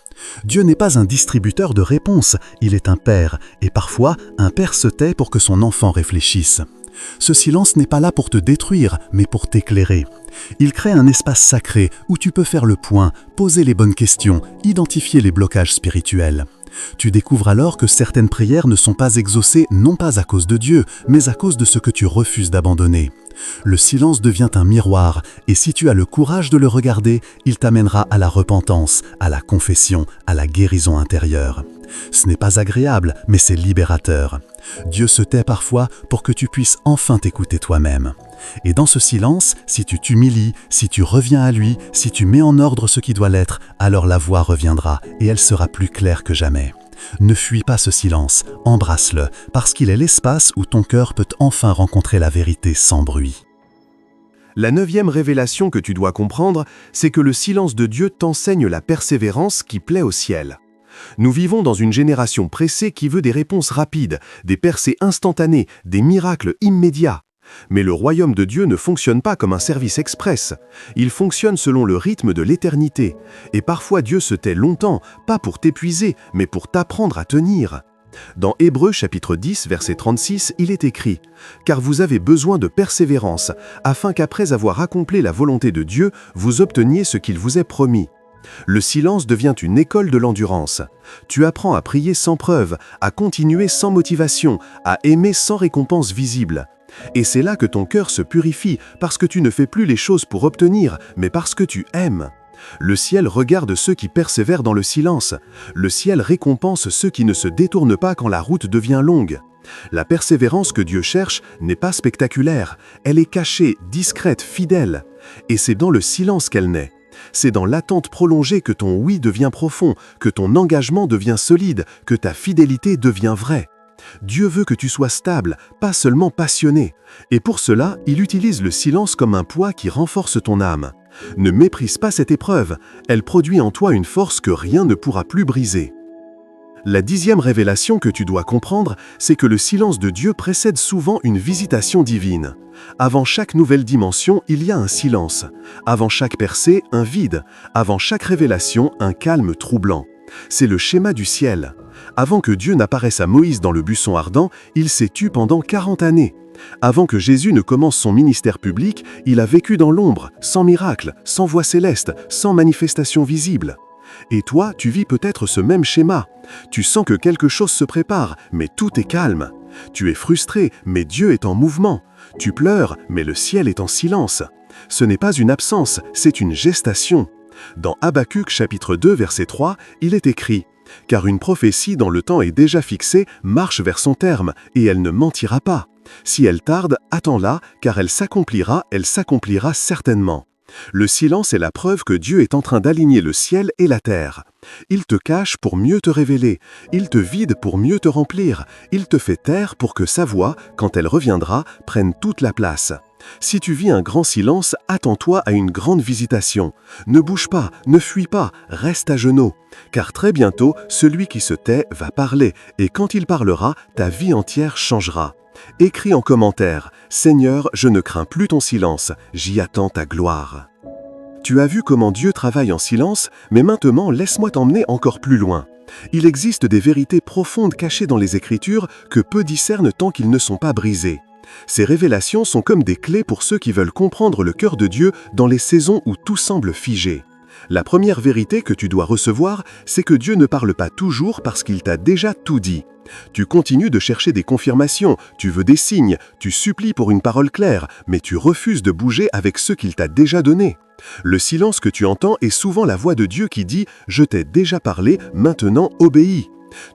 Dieu n'est pas un distributeur de réponses, il est un père, et parfois un père se tait pour que son enfant réfléchisse. Ce silence n'est pas là pour te détruire, mais pour t'éclairer. Il crée un espace sacré où tu peux faire le point, poser les bonnes questions, identifier les blocages spirituels. Tu découvres alors que certaines prières ne sont pas exaucées non pas à cause de Dieu, mais à cause de ce que tu refuses d'abandonner. Le silence devient un miroir, et si tu as le courage de le regarder, il t'amènera à la repentance, à la confession, à la guérison intérieure. Ce n'est pas agréable, mais c'est libérateur. Dieu se tait parfois pour que tu puisses enfin t'écouter toi-même. Et dans ce silence, si tu t'humilies, si tu reviens à lui, si tu mets en ordre ce qui doit l'être, alors la voix reviendra et elle sera plus claire que jamais. Ne fuis pas ce silence, embrasse-le, parce qu'il est l'espace où ton cœur peut enfin rencontrer la vérité sans bruit. La 9e révélation que tu dois comprendre, c'est que le silence de Dieu t'enseigne la persévérance qui plaît au ciel. Nous vivons dans une génération pressée qui veut des réponses rapides, des percées instantanées, des miracles immédiats. Mais le royaume de Dieu ne fonctionne pas comme un service express. Il fonctionne selon le rythme de l'éternité. Et parfois Dieu se tait longtemps, pas pour t'épuiser, mais pour t'apprendre à tenir. Dans Hébreux chapitre 10, verset 36, il est écrit « Car vous avez besoin de persévérance, afin qu'après avoir accompli la volonté de Dieu, vous obteniez ce qu'il vous est promis. » Le silence devient une école de l'endurance. Tu apprends à prier sans preuve, à continuer sans motivation, à aimer sans récompense visible. Et c'est là que ton cœur se purifie, parce que tu ne fais plus les choses pour obtenir, mais parce que tu aimes. Le ciel regarde ceux qui persévèrent dans le silence. Le ciel récompense ceux qui ne se détournent pas quand la route devient longue. La persévérance que Dieu cherche n'est pas spectaculaire, elle est cachée, discrète, fidèle. Et c'est dans le silence qu'elle naît. C'est dans l'attente prolongée que ton oui devient profond, que ton engagement devient solide, que ta fidélité devient vraie. Dieu veut que tu sois stable, pas seulement passionné. Et pour cela, il utilise le silence comme un poids qui renforce ton âme. Ne méprise pas cette épreuve, elle produit en toi une force que rien ne pourra plus briser. La 10e révélation que tu dois comprendre, c'est que le silence de Dieu précède souvent une visitation divine. Avant chaque nouvelle dimension, il y a un silence. Avant chaque percée, un vide. Avant chaque révélation, un calme troublant. C'est le schéma du ciel. Avant que Dieu n'apparaisse à Moïse dans le buisson ardent, il s'est tu pendant 40 années. Avant que Jésus ne commence son ministère public, il a vécu dans l'ombre, sans miracle, sans voix céleste, sans manifestation visible. Et toi, tu vis peut-être ce même schéma. Tu sens que quelque chose se prépare, mais tout est calme. Tu es frustré, mais Dieu est en mouvement. Tu pleures, mais le ciel est en silence. Ce n'est pas une absence, c'est une gestation. Dans Habacuc chapitre 2 verset 3, il est écrit « Car une prophétie dont le temps est déjà fixé marche vers son terme, et elle ne mentira pas. Si elle tarde, attends-la, car elle s'accomplira certainement. » Le silence est la preuve que Dieu est en train d'aligner le ciel et la terre. Il te cache pour mieux te révéler, il te vide pour mieux te remplir, il te fait taire pour que sa voix, quand elle reviendra, prenne toute la place. Si tu vis un grand silence, attends-toi à une grande visitation. Ne bouge pas, ne fuis pas, reste à genoux. Car très bientôt, celui qui se tait va parler, et quand il parlera, ta vie entière changera. Écris en commentaire « Seigneur, je ne crains plus ton silence, j'y attends ta gloire. » Tu as vu comment Dieu travaille en silence, mais maintenant laisse-moi t'emmener encore plus loin. Il existe des vérités profondes cachées dans les Écritures que peu discernent tant qu'ils ne sont pas brisées. Ces révélations sont comme des clés pour ceux qui veulent comprendre le cœur de Dieu dans les saisons où tout semble figé. La première vérité que tu dois recevoir, c'est que Dieu ne parle pas toujours parce qu'il t'a déjà tout dit. Tu continues de chercher des confirmations, tu veux des signes, tu supplies pour une parole claire, mais tu refuses de bouger avec ce qu'il t'a déjà donné. Le silence que tu entends est souvent la voix de Dieu qui dit « Je t'ai déjà parlé, maintenant obéis ».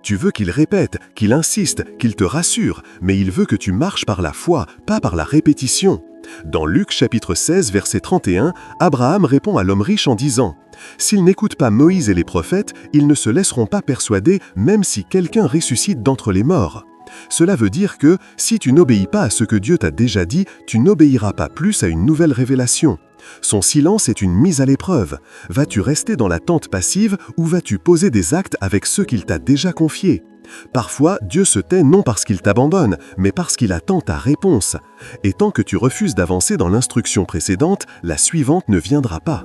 Tu veux qu'il répète, qu'il insiste, qu'il te rassure, mais il veut que tu marches par la foi, pas par la répétition. Dans Luc chapitre 16, verset 31, Abraham répond à l'homme riche en disant « S'ils n'écoutent pas Moïse et les prophètes, ils ne se laisseront pas persuader même si quelqu'un ressuscite d'entre les morts. » Cela veut dire que, si tu n'obéis pas à ce que Dieu t'a déjà dit, tu n'obéiras pas plus à une nouvelle révélation. Son silence est une mise à l'épreuve. Vas-tu rester dans l'attente passive ou vas-tu poser des actes avec ceux qu'il t'a déjà confiés ? Parfois, Dieu se tait non parce qu'il t'abandonne, mais parce qu'il attend ta réponse. Et tant que tu refuses d'avancer dans l'instruction précédente, la suivante ne viendra pas.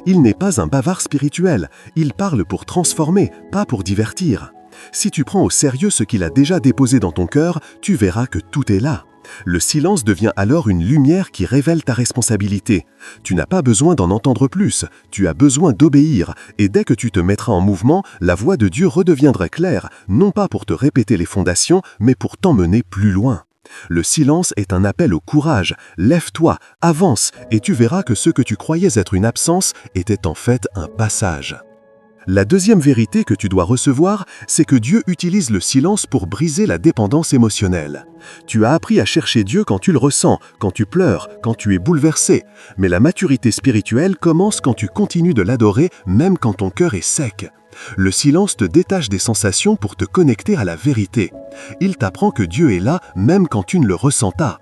Il n'est pas un bavard spirituel, il parle pour transformer, pas pour divertir. Si tu prends au sérieux ce qu'il a déjà déposé dans ton cœur, tu verras que tout est là. Le silence devient alors une lumière qui révèle ta responsabilité. Tu n'as pas besoin d'en entendre plus, tu as besoin d'obéir, et dès que tu te mettras en mouvement, la voix de Dieu redeviendra claire, non pas pour te répéter les fondations, mais pour t'emmener plus loin. Le silence est un appel au courage, lève-toi, avance, et tu verras que ce que tu croyais être une absence était en fait un passage. La deuxième vérité que tu dois recevoir, c'est que Dieu utilise le silence pour briser la dépendance émotionnelle. Tu as appris à chercher Dieu quand tu le ressens, quand tu pleures, quand tu es bouleversé. Mais la maturité spirituelle commence quand tu continues de l'adorer, même quand ton cœur est sec. Le silence te détache des sensations pour te connecter à la vérité. Il t'apprend que Dieu est là, même quand tu ne le ressens pas.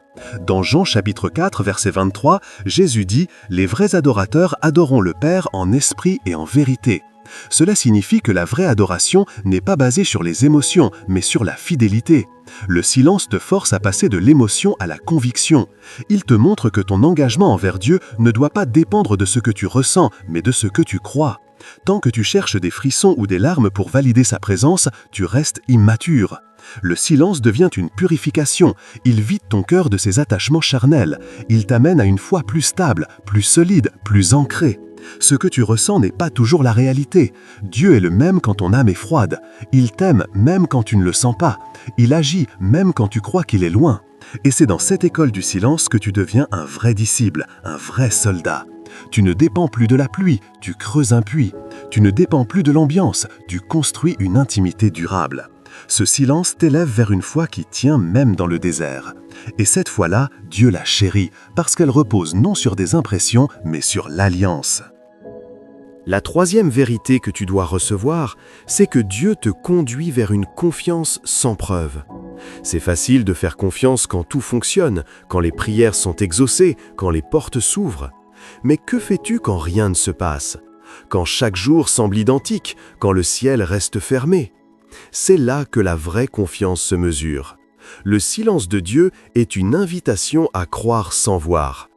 Dans Jean chapitre 4, verset 23, Jésus dit « Les vrais adorateurs adoreront le Père en esprit et en vérité ». Cela signifie que la vraie adoration n'est pas basée sur les émotions, mais sur la fidélité. Le silence te force à passer de l'émotion à la conviction. Il te montre que ton engagement envers Dieu ne doit pas dépendre de ce que tu ressens, mais de ce que tu crois. Tant que tu cherches des frissons ou des larmes pour valider sa présence, tu restes immature. Le silence devient une purification. Il vide ton cœur de ses attachements charnels. Il t'amène à une foi plus stable, plus solide, plus ancrée. Ce que tu ressens n'est pas toujours la réalité. Dieu est le même quand ton âme est froide. Il t'aime même quand tu ne le sens pas. Il agit même quand tu crois qu'il est loin. Et c'est dans cette école du silence que tu deviens un vrai disciple, un vrai soldat. Tu ne dépends plus de la pluie, tu creuses un puits. Tu ne dépends plus de l'ambiance, tu construis une intimité durable. Ce silence t'élève vers une foi qui tient même dans le désert. Et cette foi-là, Dieu la chérit, parce qu'elle repose non sur des impressions, mais sur l'alliance. La troisième vérité que tu dois recevoir, c'est que Dieu te conduit vers une confiance sans preuve. C'est facile de faire confiance quand tout fonctionne, quand les prières sont exaucées, quand les portes s'ouvrent. Mais que fais-tu quand rien ne se passe? Quand chaque jour semble identique, quand le ciel reste fermé? C'est là que la vraie confiance se mesure. Le silence de Dieu est une invitation à croire sans voir.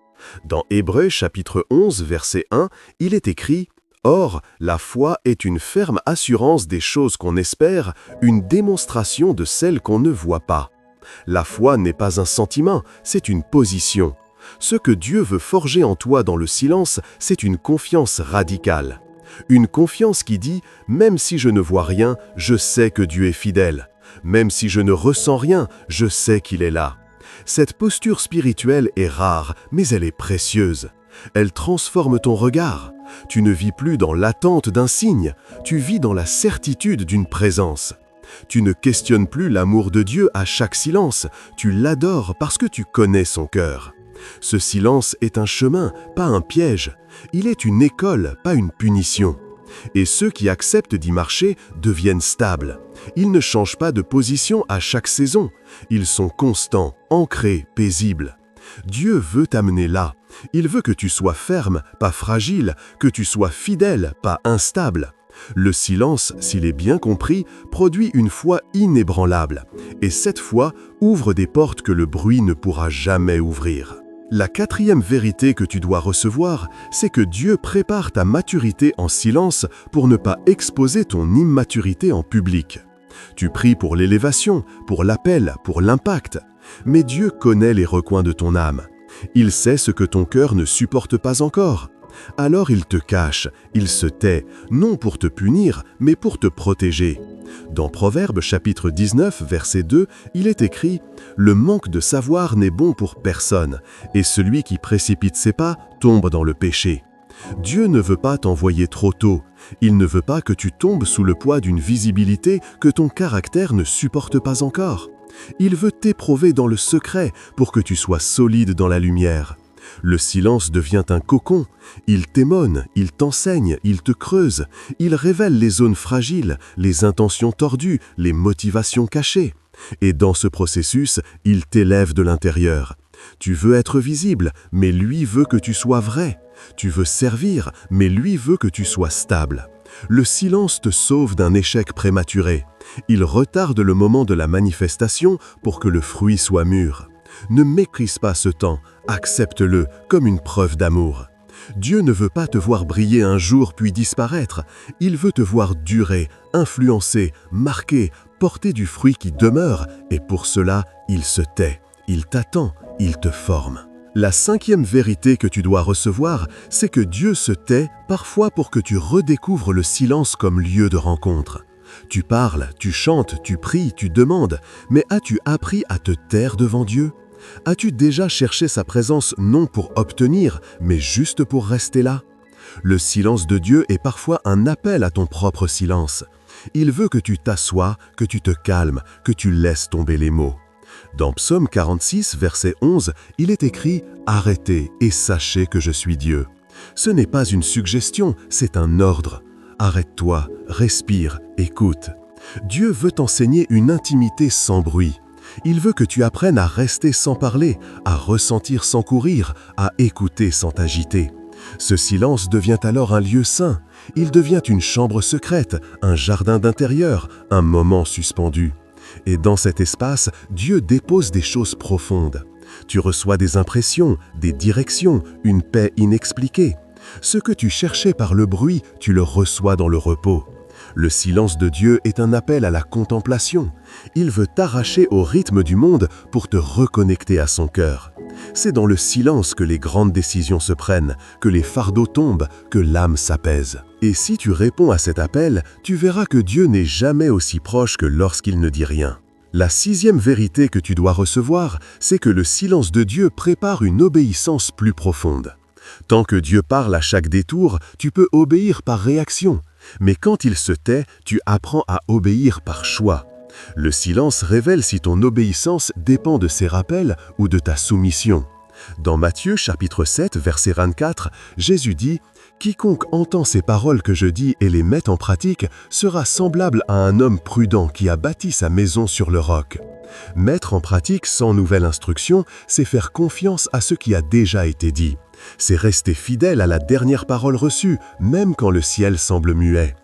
Dans Hébreux chapitre 11, verset 1, il est écrit « Or, la foi est une ferme assurance des choses qu'on espère, une démonstration de celles qu'on ne voit pas. » La foi n'est pas un sentiment, c'est une position. Ce que Dieu veut forger en toi dans le silence, c'est une confiance radicale. Une confiance qui dit « Même si je ne vois rien, je sais que Dieu est fidèle. Même si je ne ressens rien, je sais qu'il est là. » Cette posture spirituelle est rare, mais elle est précieuse. Elle transforme ton regard. Tu ne vis plus dans l'attente d'un signe, tu vis dans la certitude d'une présence. Tu ne questionnes plus l'amour de Dieu à chaque silence, tu l'adores parce que tu connais son cœur. Ce silence est un chemin, pas un piège. Il est une école, pas une punition. Et ceux qui acceptent d'y marcher deviennent stables. Ils ne changent pas de position à chaque saison. Ils sont constants, ancrés, paisibles. Dieu veut t'amener là. Il veut que tu sois ferme, pas fragile, que tu sois fidèle, pas instable. Le silence, s'il est bien compris, produit une foi inébranlable. Et cette foi ouvre des portes que le bruit ne pourra jamais ouvrir. La quatrième vérité que tu dois recevoir, c'est que Dieu prépare ta maturité en silence pour ne pas exposer ton immaturité en public. Tu pries pour l'élévation, pour l'appel, pour l'impact. Mais Dieu connaît les recoins de ton âme. Il sait ce que ton cœur ne supporte pas encore. Alors il te cache, il se tait, non pour te punir, mais pour te protéger. Dans Proverbes chapitre 19, verset 2, il est écrit « Le manque de savoir n'est bon pour personne, et celui qui précipite ses pas tombe dans le péché. » Dieu ne veut pas t'envoyer trop tôt. Il ne veut pas que tu tombes sous le poids d'une visibilité que ton caractère ne supporte pas encore. Il veut t'éprouver dans le secret pour que tu sois solide dans la lumière. Le silence devient un cocon. Il t'émone, il t'enseigne, il te creuse. Il révèle les zones fragiles, les intentions tordues, les motivations cachées. Et dans ce processus, il t'élève de l'intérieur. Tu veux être visible, mais lui veut que tu sois vrai. Tu veux servir, mais lui veut que tu sois stable. Le silence te sauve d'un échec prématuré. Il retarde le moment de la manifestation pour que le fruit soit mûr. Ne méprise pas ce temps, accepte-le comme une preuve d'amour. Dieu ne veut pas te voir briller un jour puis disparaître. Il veut te voir durer, influencer, marquer, porter du fruit qui demeure, et pour cela, il se tait, il t'attend, il te forme. La cinquième vérité que tu dois recevoir, c'est que Dieu se tait parfois pour que tu redécouvres le silence comme lieu de rencontre. Tu parles, tu chantes, tu pries, tu demandes, mais as-tu appris à te taire devant Dieu? As-tu déjà cherché sa présence non pour obtenir, mais juste pour rester là? Le silence de Dieu est parfois un appel à ton propre silence. Il veut que tu t'assoies, que tu te calmes, que tu laisses tomber les mots. Dans Psaume 46, verset 11, il est écrit « Arrêtez et sachez que je suis Dieu ». Ce n'est pas une suggestion, c'est un ordre. Arrête-toi, respire, écoute. Dieu veut t'enseigner une intimité sans bruit. Il veut que tu apprennes à rester sans parler, à ressentir sans courir, à écouter sans t'agiter. Ce silence devient alors un lieu saint. Il devient une chambre secrète, un jardin d'intérieur, un moment suspendu. Et dans cet espace, Dieu dépose des choses profondes. Tu reçois des impressions, des directions, une paix inexpliquée. Ce que tu cherchais par le bruit, tu le reçois dans le repos. Le silence de Dieu est un appel à la contemplation. Il veut t'arracher au rythme du monde pour te reconnecter à son cœur. C'est dans le silence que les grandes décisions se prennent, que les fardeaux tombent, que l'âme s'apaise. Et si tu réponds à cet appel, tu verras que Dieu n'est jamais aussi proche que lorsqu'il ne dit rien. La 6e vérité que tu dois recevoir, c'est que le silence de Dieu prépare une obéissance plus profonde. Tant que Dieu parle à chaque détour, tu peux obéir par réaction. Mais quand il se tait, tu apprends à obéir par choix. Le silence révèle si ton obéissance dépend de ses rappels ou de ta soumission. Dans Matthieu chapitre 7, verset 24, Jésus dit « Quiconque entend ces paroles que je dis et les met en pratique sera semblable à un homme prudent qui a bâti sa maison sur le roc. » Mettre en pratique sans nouvelle instruction, c'est faire confiance à ce qui a déjà été dit. C'est rester fidèle à la dernière parole reçue, même quand le ciel semble muet.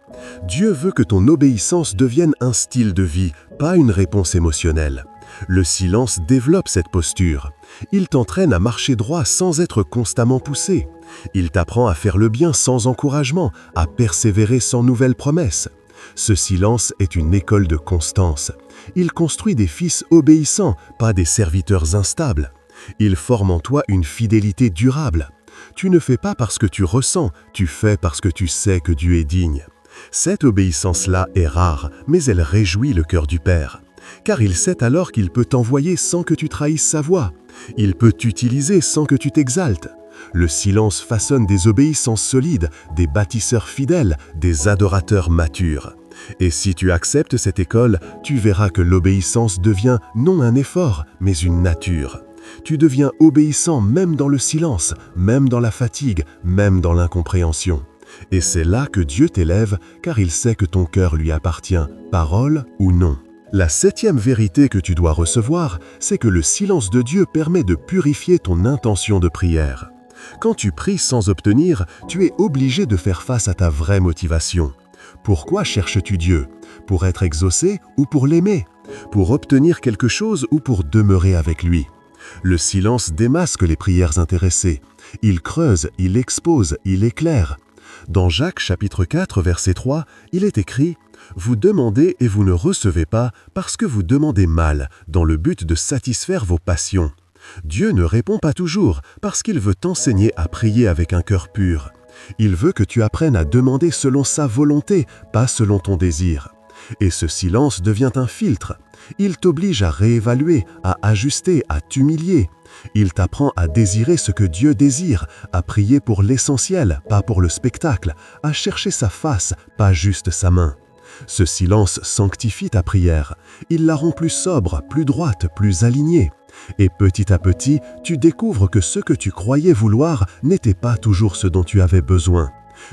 Dieu veut que ton obéissance devienne un style de vie, pas une réponse émotionnelle. Le silence développe cette posture. Il t'entraîne à marcher droit sans être constamment poussé. Il t'apprend à faire le bien sans encouragement, à persévérer sans nouvelles promesses. Ce silence est une école de constance. Il construit des fils obéissants, pas des serviteurs instables. Il forme en toi une fidélité durable. Tu ne fais pas parce que tu ressens, tu fais parce que tu sais que Dieu est digne. Cette obéissance-là est rare, mais elle réjouit le cœur du Père. Car il sait alors qu'il peut t'envoyer sans que tu trahisses sa voix. Il peut t'utiliser sans que tu t'exaltes. Le silence façonne des obéissances solides, des bâtisseurs fidèles, des adorateurs matures. Et si tu acceptes cette école, tu verras que l'obéissance devient non un effort, mais une nature. Tu deviens obéissant même dans le silence, même dans la fatigue, même dans l'incompréhension. Et c'est là que Dieu t'élève, car il sait que ton cœur lui appartient, parole ou non. La 7e vérité que tu dois recevoir, c'est que le silence de Dieu permet de purifier ton intention de prière. Quand tu pries sans obtenir, tu es obligé de faire face à ta vraie motivation. Pourquoi cherches-tu Dieu? Pour être exaucé ou pour l'aimer? Pour obtenir quelque chose ou pour demeurer avec lui? Le silence démasque les prières intéressées. Il creuse, il expose, il éclaire. Dans Jacques chapitre 4, verset 3, il est écrit « Vous demandez et vous ne recevez pas parce que vous demandez mal, dans le but de satisfaire vos passions. » Dieu ne répond pas toujours parce qu'il veut t'enseigner à prier avec un cœur pur. Il veut que tu apprennes à demander selon sa volonté, pas selon ton désir. Et ce silence devient un filtre. Il t'oblige à réévaluer, à ajuster, à t'humilier. Il t'apprend à désirer ce que Dieu désire, à prier pour l'essentiel, pas pour le spectacle, à chercher sa face, pas juste sa main. Ce silence sanctifie ta prière. Il la rend plus sobre, plus droite, plus alignée. Et petit à petit, tu découvres que ce que tu croyais vouloir n'était pas toujours ce dont tu avais besoin.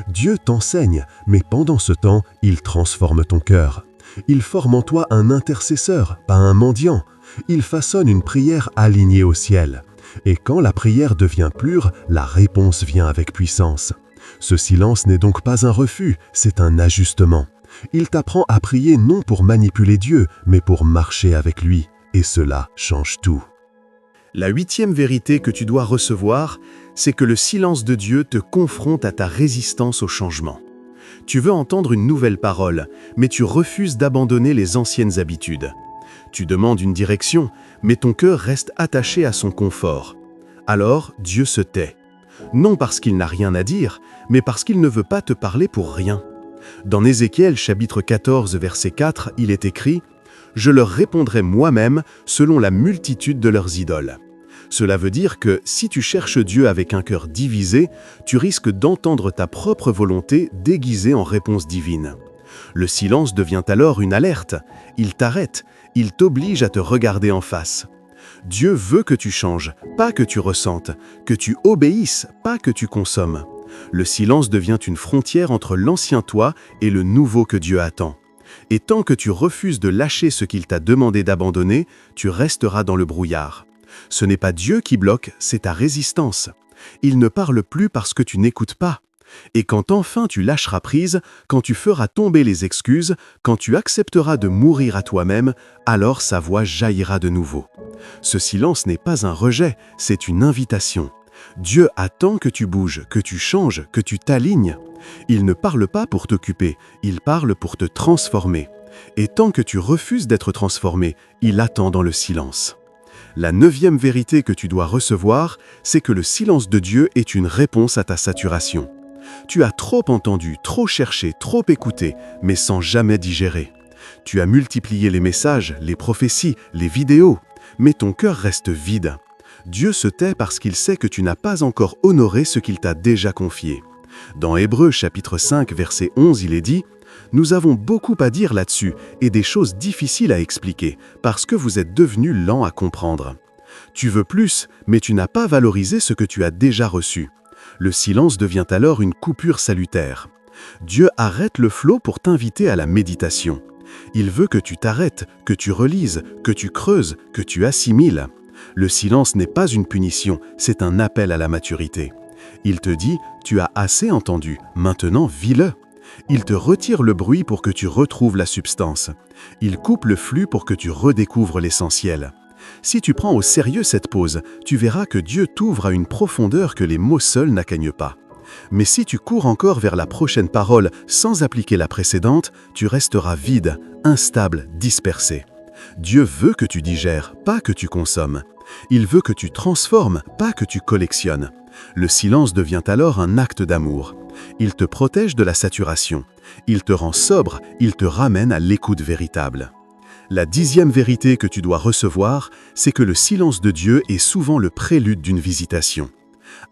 Dieu t'enseigne, mais pendant ce temps, il transforme ton cœur. Il forme en toi un intercesseur, pas un mendiant. Il façonne une prière alignée au ciel. Et quand la prière devient pure, la réponse vient avec puissance. Ce silence n'est donc pas un refus, c'est un ajustement. Il t'apprend à prier non pour manipuler Dieu, mais pour marcher avec lui. Et cela change tout. La 8e vérité que tu dois recevoir, c'est que le silence de Dieu te confronte à ta résistance au changement. Tu veux entendre une nouvelle parole, mais tu refuses d'abandonner les anciennes habitudes. Tu demandes une direction, mais ton cœur reste attaché à son confort. Alors, Dieu se tait. Non parce qu'il n'a rien à dire, mais parce qu'il ne veut pas te parler pour rien. Dans Ézéchiel chapitre 14, verset 4, il est écrit « Je leur répondrai moi-même selon la multitude de leurs idoles. Cela veut dire que si tu cherches Dieu avec un cœur divisé, tu risques d'entendre ta propre volonté déguisée en réponse divine. Le silence devient alors une alerte. Il t'arrête, il t'oblige à te regarder en face. Dieu veut que tu changes, pas que tu ressentes, que tu obéisses, pas que tu consommes. Le silence devient une frontière entre l'ancien toi et le nouveau que Dieu attend. Et tant que tu refuses de lâcher ce qu'il t'a demandé d'abandonner, tu resteras dans le brouillard. Ce n'est pas Dieu qui bloque, c'est ta résistance. Il ne parle plus parce que tu n'écoutes pas. Et quand enfin tu lâcheras prise, quand tu feras tomber les excuses, quand tu accepteras de mourir à toi-même, alors sa voix jaillira de nouveau. Ce silence n'est pas un rejet, c'est une invitation. Dieu attend que tu bouges, que tu changes, que tu t'alignes. Il ne parle pas pour t'occuper, il parle pour te transformer. Et tant que tu refuses d'être transformé, il attend dans le silence. La 9e vérité que tu dois recevoir, c'est que le silence de Dieu est une réponse à ta saturation. Tu as trop entendu, trop cherché, trop écouté, mais sans jamais digérer. Tu as multiplié les messages, les prophéties, les vidéos, mais ton cœur reste vide. Dieu se tait parce qu'il sait que tu n'as pas encore honoré ce qu'il t'a déjà confié. Dans Hébreux chapitre 5, verset 11, il est dit « Nous avons beaucoup à dire là-dessus et des choses difficiles à expliquer, parce que vous êtes devenus lents à comprendre. Tu veux plus, mais tu n'as pas valorisé ce que tu as déjà reçu. » Le silence devient alors une coupure salutaire. Dieu arrête le flot pour t'inviter à la méditation. Il veut que tu t'arrêtes, que tu relises, que tu creuses, que tu assimiles. Le silence n'est pas une punition, c'est un appel à la maturité. Il te dit « Tu as assez entendu, maintenant vis-le ». Il te retire le bruit pour que tu retrouves la substance. Il coupe le flux pour que tu redécouvres l'essentiel. Si tu prends au sérieux cette pause, tu verras que Dieu t'ouvre à une profondeur que les mots seuls n'atteignent pas. Mais si tu cours encore vers la prochaine parole sans appliquer la précédente, tu resteras vide, instable, dispersé. Dieu veut que tu digères, pas que tu consommes. Il veut que tu transformes, pas que tu collectionnes. Le silence devient alors un acte d'amour. Il te protège de la saturation. Il te rend sobre, il te ramène à l'écoute véritable. La 10e vérité que tu dois recevoir, c'est que le silence de Dieu est souvent le prélude d'une visitation.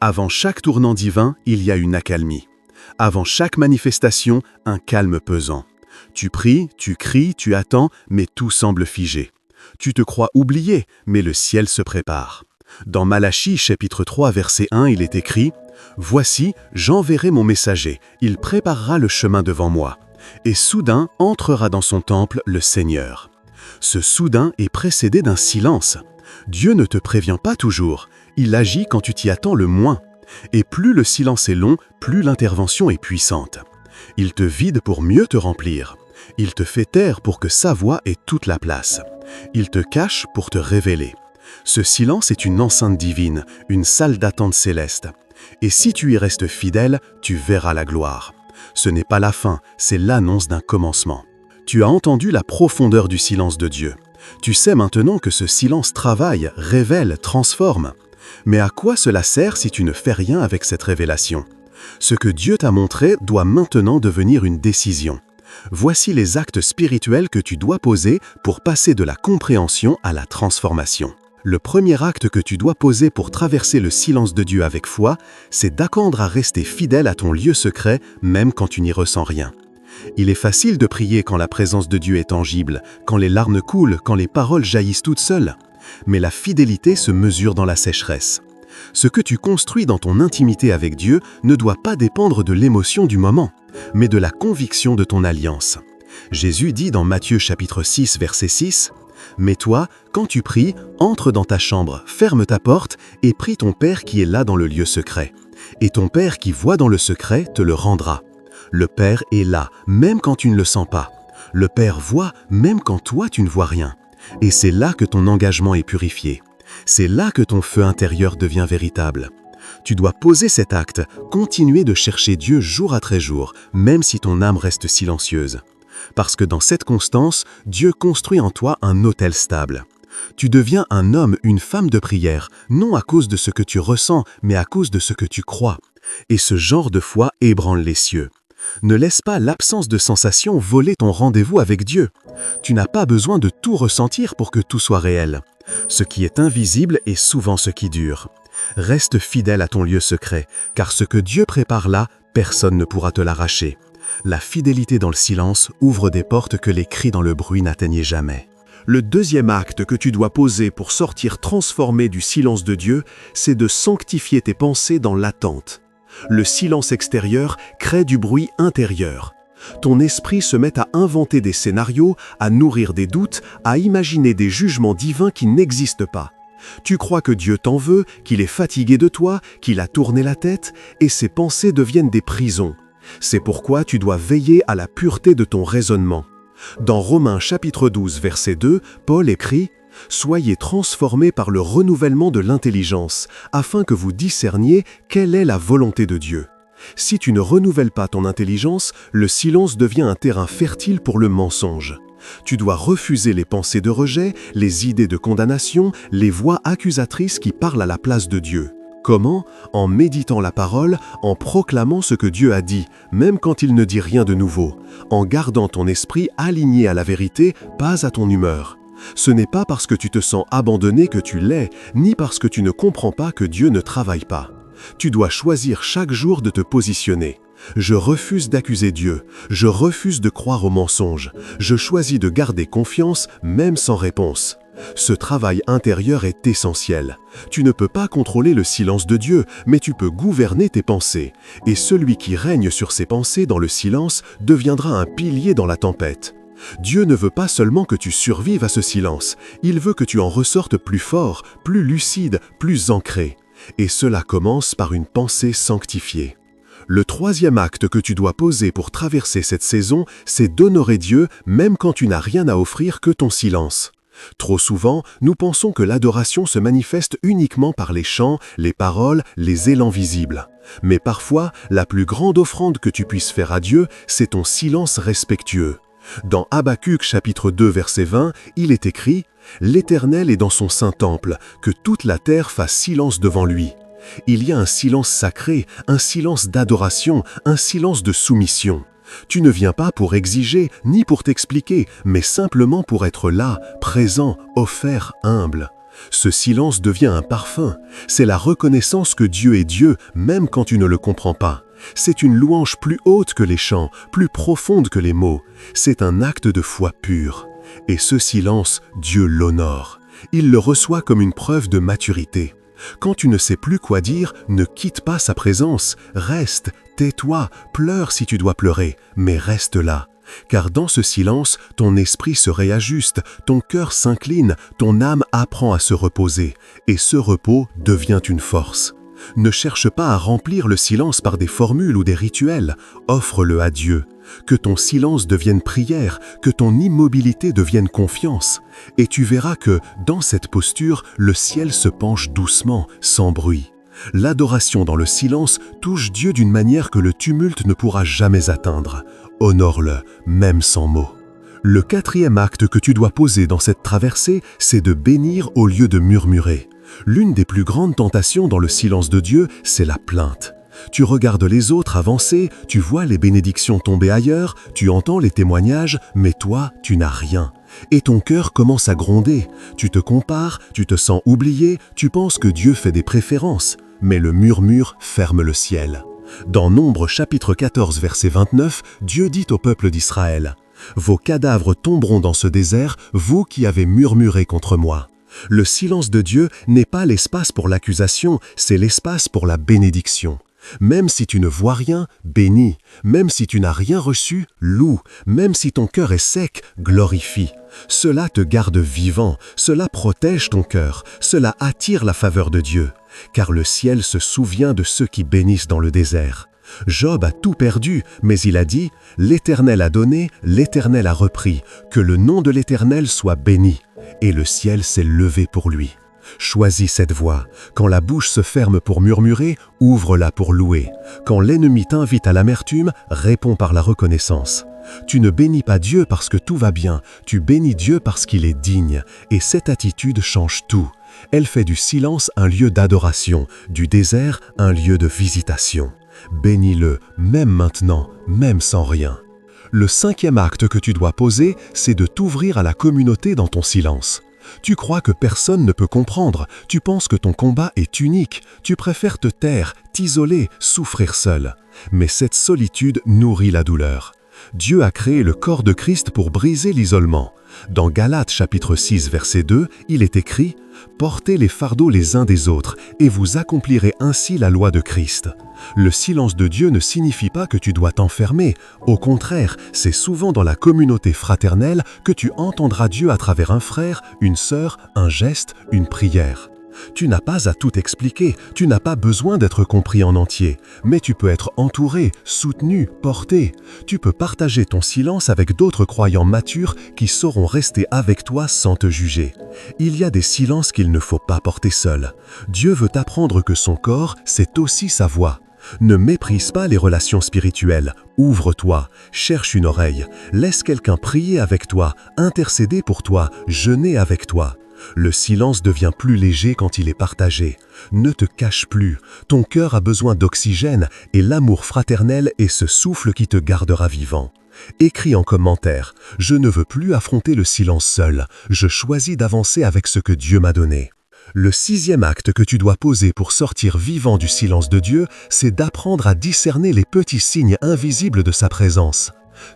Avant chaque tournant divin, il y a une accalmie. Avant chaque manifestation, un calme pesant. Tu pries, tu cries, tu attends, mais tout semble figé. Tu te crois oublié, mais le ciel se prépare. Dans Malachie, chapitre 3, verset 1, il est écrit « Voici, j'enverrai mon messager, il préparera le chemin devant moi. Et soudain entrera dans son temple le Seigneur. » Ce soudain est précédé d'un silence. Dieu ne te prévient pas toujours, il agit quand tu t'y attends le moins. Et plus le silence est long, plus l'intervention est puissante. Il te vide pour mieux te remplir. Il te fait taire pour que sa voix ait toute la place. Il te cache pour te révéler. Ce silence est une enceinte divine, une salle d'attente céleste. Et si tu y restes fidèle, tu verras la gloire. Ce n'est pas la fin, c'est l'annonce d'un commencement. Tu as entendu la profondeur du silence de Dieu. Tu sais maintenant que ce silence travaille, révèle, transforme. Mais à quoi cela sert si tu ne fais rien avec cette révélation? Ce que Dieu t'a montré doit maintenant devenir une décision. Voici les actes spirituels que tu dois poser pour passer de la compréhension à la transformation. Le premier acte que tu dois poser pour traverser le silence de Dieu avec foi, c'est d'attendre à rester fidèle à ton lieu secret, même quand tu n'y ressens rien. Il est facile de prier quand la présence de Dieu est tangible, quand les larmes coulent, quand les paroles jaillissent toutes seules. Mais la fidélité se mesure dans la sécheresse. Ce que tu construis dans ton intimité avec Dieu ne doit pas dépendre de l'émotion du moment, mais de la conviction de ton alliance. Jésus dit dans Matthieu chapitre 6, verset 6, « Mais toi, quand tu pries, entre dans ta chambre, ferme ta porte et prie ton Père qui est là dans le lieu secret. Et ton Père qui voit dans le secret te le rendra. » Le Père est là, même quand tu ne le sens pas. Le Père voit, même quand toi tu ne vois rien. Et c'est là que ton engagement est purifié. C'est là que ton feu intérieur devient véritable. Tu dois poser cet acte, continuer de chercher Dieu jour après jour, même si ton âme reste silencieuse. Parce que dans cette constance, Dieu construit en toi un autel stable. Tu deviens un homme, une femme de prière, non à cause de ce que tu ressens, mais à cause de ce que tu crois. Et ce genre de foi ébranle les cieux. Ne laisse pas l'absence de sensation voler ton rendez-vous avec Dieu. Tu n'as pas besoin de tout ressentir pour que tout soit réel. Ce qui est invisible est souvent ce qui dure. Reste fidèle à ton lieu secret, car ce que Dieu prépare là, personne ne pourra te l'arracher. La fidélité dans le silence ouvre des portes que les cris dans le bruit n'atteignaient jamais. Le deuxième acte que tu dois poser pour sortir transformé du silence de Dieu, c'est de sanctifier tes pensées dans l'attente. Le silence extérieur crée du bruit intérieur. Ton esprit se met à inventer des scénarios, à nourrir des doutes, à imaginer des jugements divins qui n'existent pas. Tu crois que Dieu t'en veut, qu'il est fatigué de toi, qu'il a tourné la tête, et ces pensées deviennent des prisons. C'est pourquoi tu dois veiller à la pureté de ton raisonnement. Dans Romains chapitre 12, verset 2, Paul écrit « Soyez transformés par le renouvellement de l'intelligence, afin que vous discerniez quelle est la volonté de Dieu. » Si tu ne renouvelles pas ton intelligence, le silence devient un terrain fertile pour le mensonge. Tu dois refuser les pensées de rejet, les idées de condamnation, les voix accusatrices qui parlent à la place de Dieu. Comment? En méditant la parole, en proclamant ce que Dieu a dit, même quand il ne dit rien de nouveau, en gardant ton esprit aligné à la vérité, pas à ton humeur. Ce n'est pas parce que tu te sens abandonné que tu l'es, ni parce que tu ne comprends pas que Dieu ne travaille pas. Tu dois choisir chaque jour de te positionner. Je refuse d'accuser Dieu, je refuse de croire aux mensonges, je choisis de garder confiance même sans réponse. Ce travail intérieur est essentiel. Tu ne peux pas contrôler le silence de Dieu, mais tu peux gouverner tes pensées. Et celui qui règne sur ses pensées dans le silence deviendra un pilier dans la tempête. Dieu ne veut pas seulement que tu survives à ce silence, il veut que tu en ressortes plus fort, plus lucide, plus ancré. Et cela commence par une pensée sanctifiée. Le troisième acte que tu dois poser pour traverser cette saison, c'est d'honorer Dieu même quand tu n'as rien à offrir que ton silence. Trop souvent, nous pensons que l'adoration se manifeste uniquement par les chants, les paroles, les élans visibles. Mais parfois, la plus grande offrande que tu puisses faire à Dieu, c'est ton silence respectueux. Dans Habacuc chapitre 2 verset 20, il est écrit « L'Éternel est dans son saint temple, que toute la terre fasse silence devant lui ». Il y a un silence sacré, un silence d'adoration, un silence de soumission. Tu ne viens pas pour exiger, ni pour t'expliquer, mais simplement pour être là, présent, offert, humble. Ce silence devient un parfum. C'est la reconnaissance que Dieu est Dieu, même quand tu ne le comprends pas. C'est une louange plus haute que les chants, plus profonde que les mots. C'est un acte de foi pure. Et ce silence, Dieu l'honore. Il le reçoit comme une preuve de maturité. Quand tu ne sais plus quoi dire, ne quitte pas sa présence. Reste, tais-toi, pleure si tu dois pleurer, mais reste là. Car dans ce silence, ton esprit se réajuste, ton cœur s'incline, ton âme apprend à se reposer. Et ce repos devient une force. Ne cherche pas à remplir le silence par des formules ou des rituels. Offre-le à Dieu. Que ton silence devienne prière, que ton immobilité devienne confiance. Et tu verras que, dans cette posture, le ciel se penche doucement, sans bruit. L'adoration dans le silence touche Dieu d'une manière que le tumulte ne pourra jamais atteindre. Honore-le, même sans mots. Le quatrième acte que tu dois poser dans cette traversée, c'est de bénir au lieu de murmurer. L'une des plus grandes tentations dans le silence de Dieu, c'est la plainte. Tu regardes les autres avancer, tu vois les bénédictions tomber ailleurs, tu entends les témoignages, mais toi, tu n'as rien. Et ton cœur commence à gronder. Tu te compares, tu te sens oublié, tu penses que Dieu fait des préférences. Mais le murmure ferme le ciel. Dans Nombre chapitre 14 verset 29, Dieu dit au peuple d'Israël « Vos cadavres tomberont dans ce désert, vous qui avez murmuré contre moi. » Le silence de Dieu n'est pas l'espace pour l'accusation, c'est l'espace pour la bénédiction. Même si tu ne vois rien, bénis. Même si tu n'as rien reçu, loue. Même si ton cœur est sec, glorifie. Cela te garde vivant, cela protège ton cœur, cela attire la faveur de Dieu. Car le ciel se souvient de ceux qui bénissent dans le désert. Job a tout perdu, mais il a dit « L'Éternel a donné, l'Éternel a repris, que le nom de l'Éternel soit béni. » Et le ciel s'est levé pour lui. Choisis cette voie. Quand la bouche se ferme pour murmurer, ouvre-la pour louer. Quand l'ennemi t'invite à l'amertume, réponds par la reconnaissance. Tu ne bénis pas Dieu parce que tout va bien, tu bénis Dieu parce qu'il est digne. Et cette attitude change tout. Elle fait du silence un lieu d'adoration, du désert un lieu de visitation. Bénis-le, même maintenant, même sans rien. Le cinquième acte que tu dois poser, c'est de t'ouvrir à la communauté dans ton silence. Tu crois que personne ne peut comprendre, tu penses que ton combat est unique, tu préfères te taire, t'isoler, souffrir seul. Mais cette solitude nourrit la douleur. Dieu a créé le corps de Christ pour briser l'isolement. Dans Galates chapitre 6 verset 2, il est écrit « Portez les fardeaux les uns des autres, et vous accomplirez ainsi la loi de Christ ». Le silence de Dieu ne signifie pas que tu dois t'enfermer. Au contraire, c'est souvent dans la communauté fraternelle que tu entendras Dieu à travers un frère, une sœur, un geste, une prière. Tu n'as pas à tout expliquer, tu n'as pas besoin d'être compris en entier, mais tu peux être entouré, soutenu, porté. Tu peux partager ton silence avec d'autres croyants matures qui sauront rester avec toi sans te juger. Il y a des silences qu'il ne faut pas porter seul. Dieu veut t'apprendre que son corps, c'est aussi sa voix. Ne méprise pas les relations spirituelles, ouvre-toi, cherche une oreille, laisse quelqu'un prier avec toi, intercéder pour toi, jeûner avec toi. Le silence devient plus léger quand il est partagé. Ne te cache plus, ton cœur a besoin d'oxygène et l'amour fraternel est ce souffle qui te gardera vivant. Écris en commentaire « Je ne veux plus affronter le silence seul, je choisis d'avancer avec ce que Dieu m'a donné ». Le 6e acte que tu dois poser pour sortir vivant du silence de Dieu, c'est d'apprendre à discerner les petits signes invisibles de sa présence.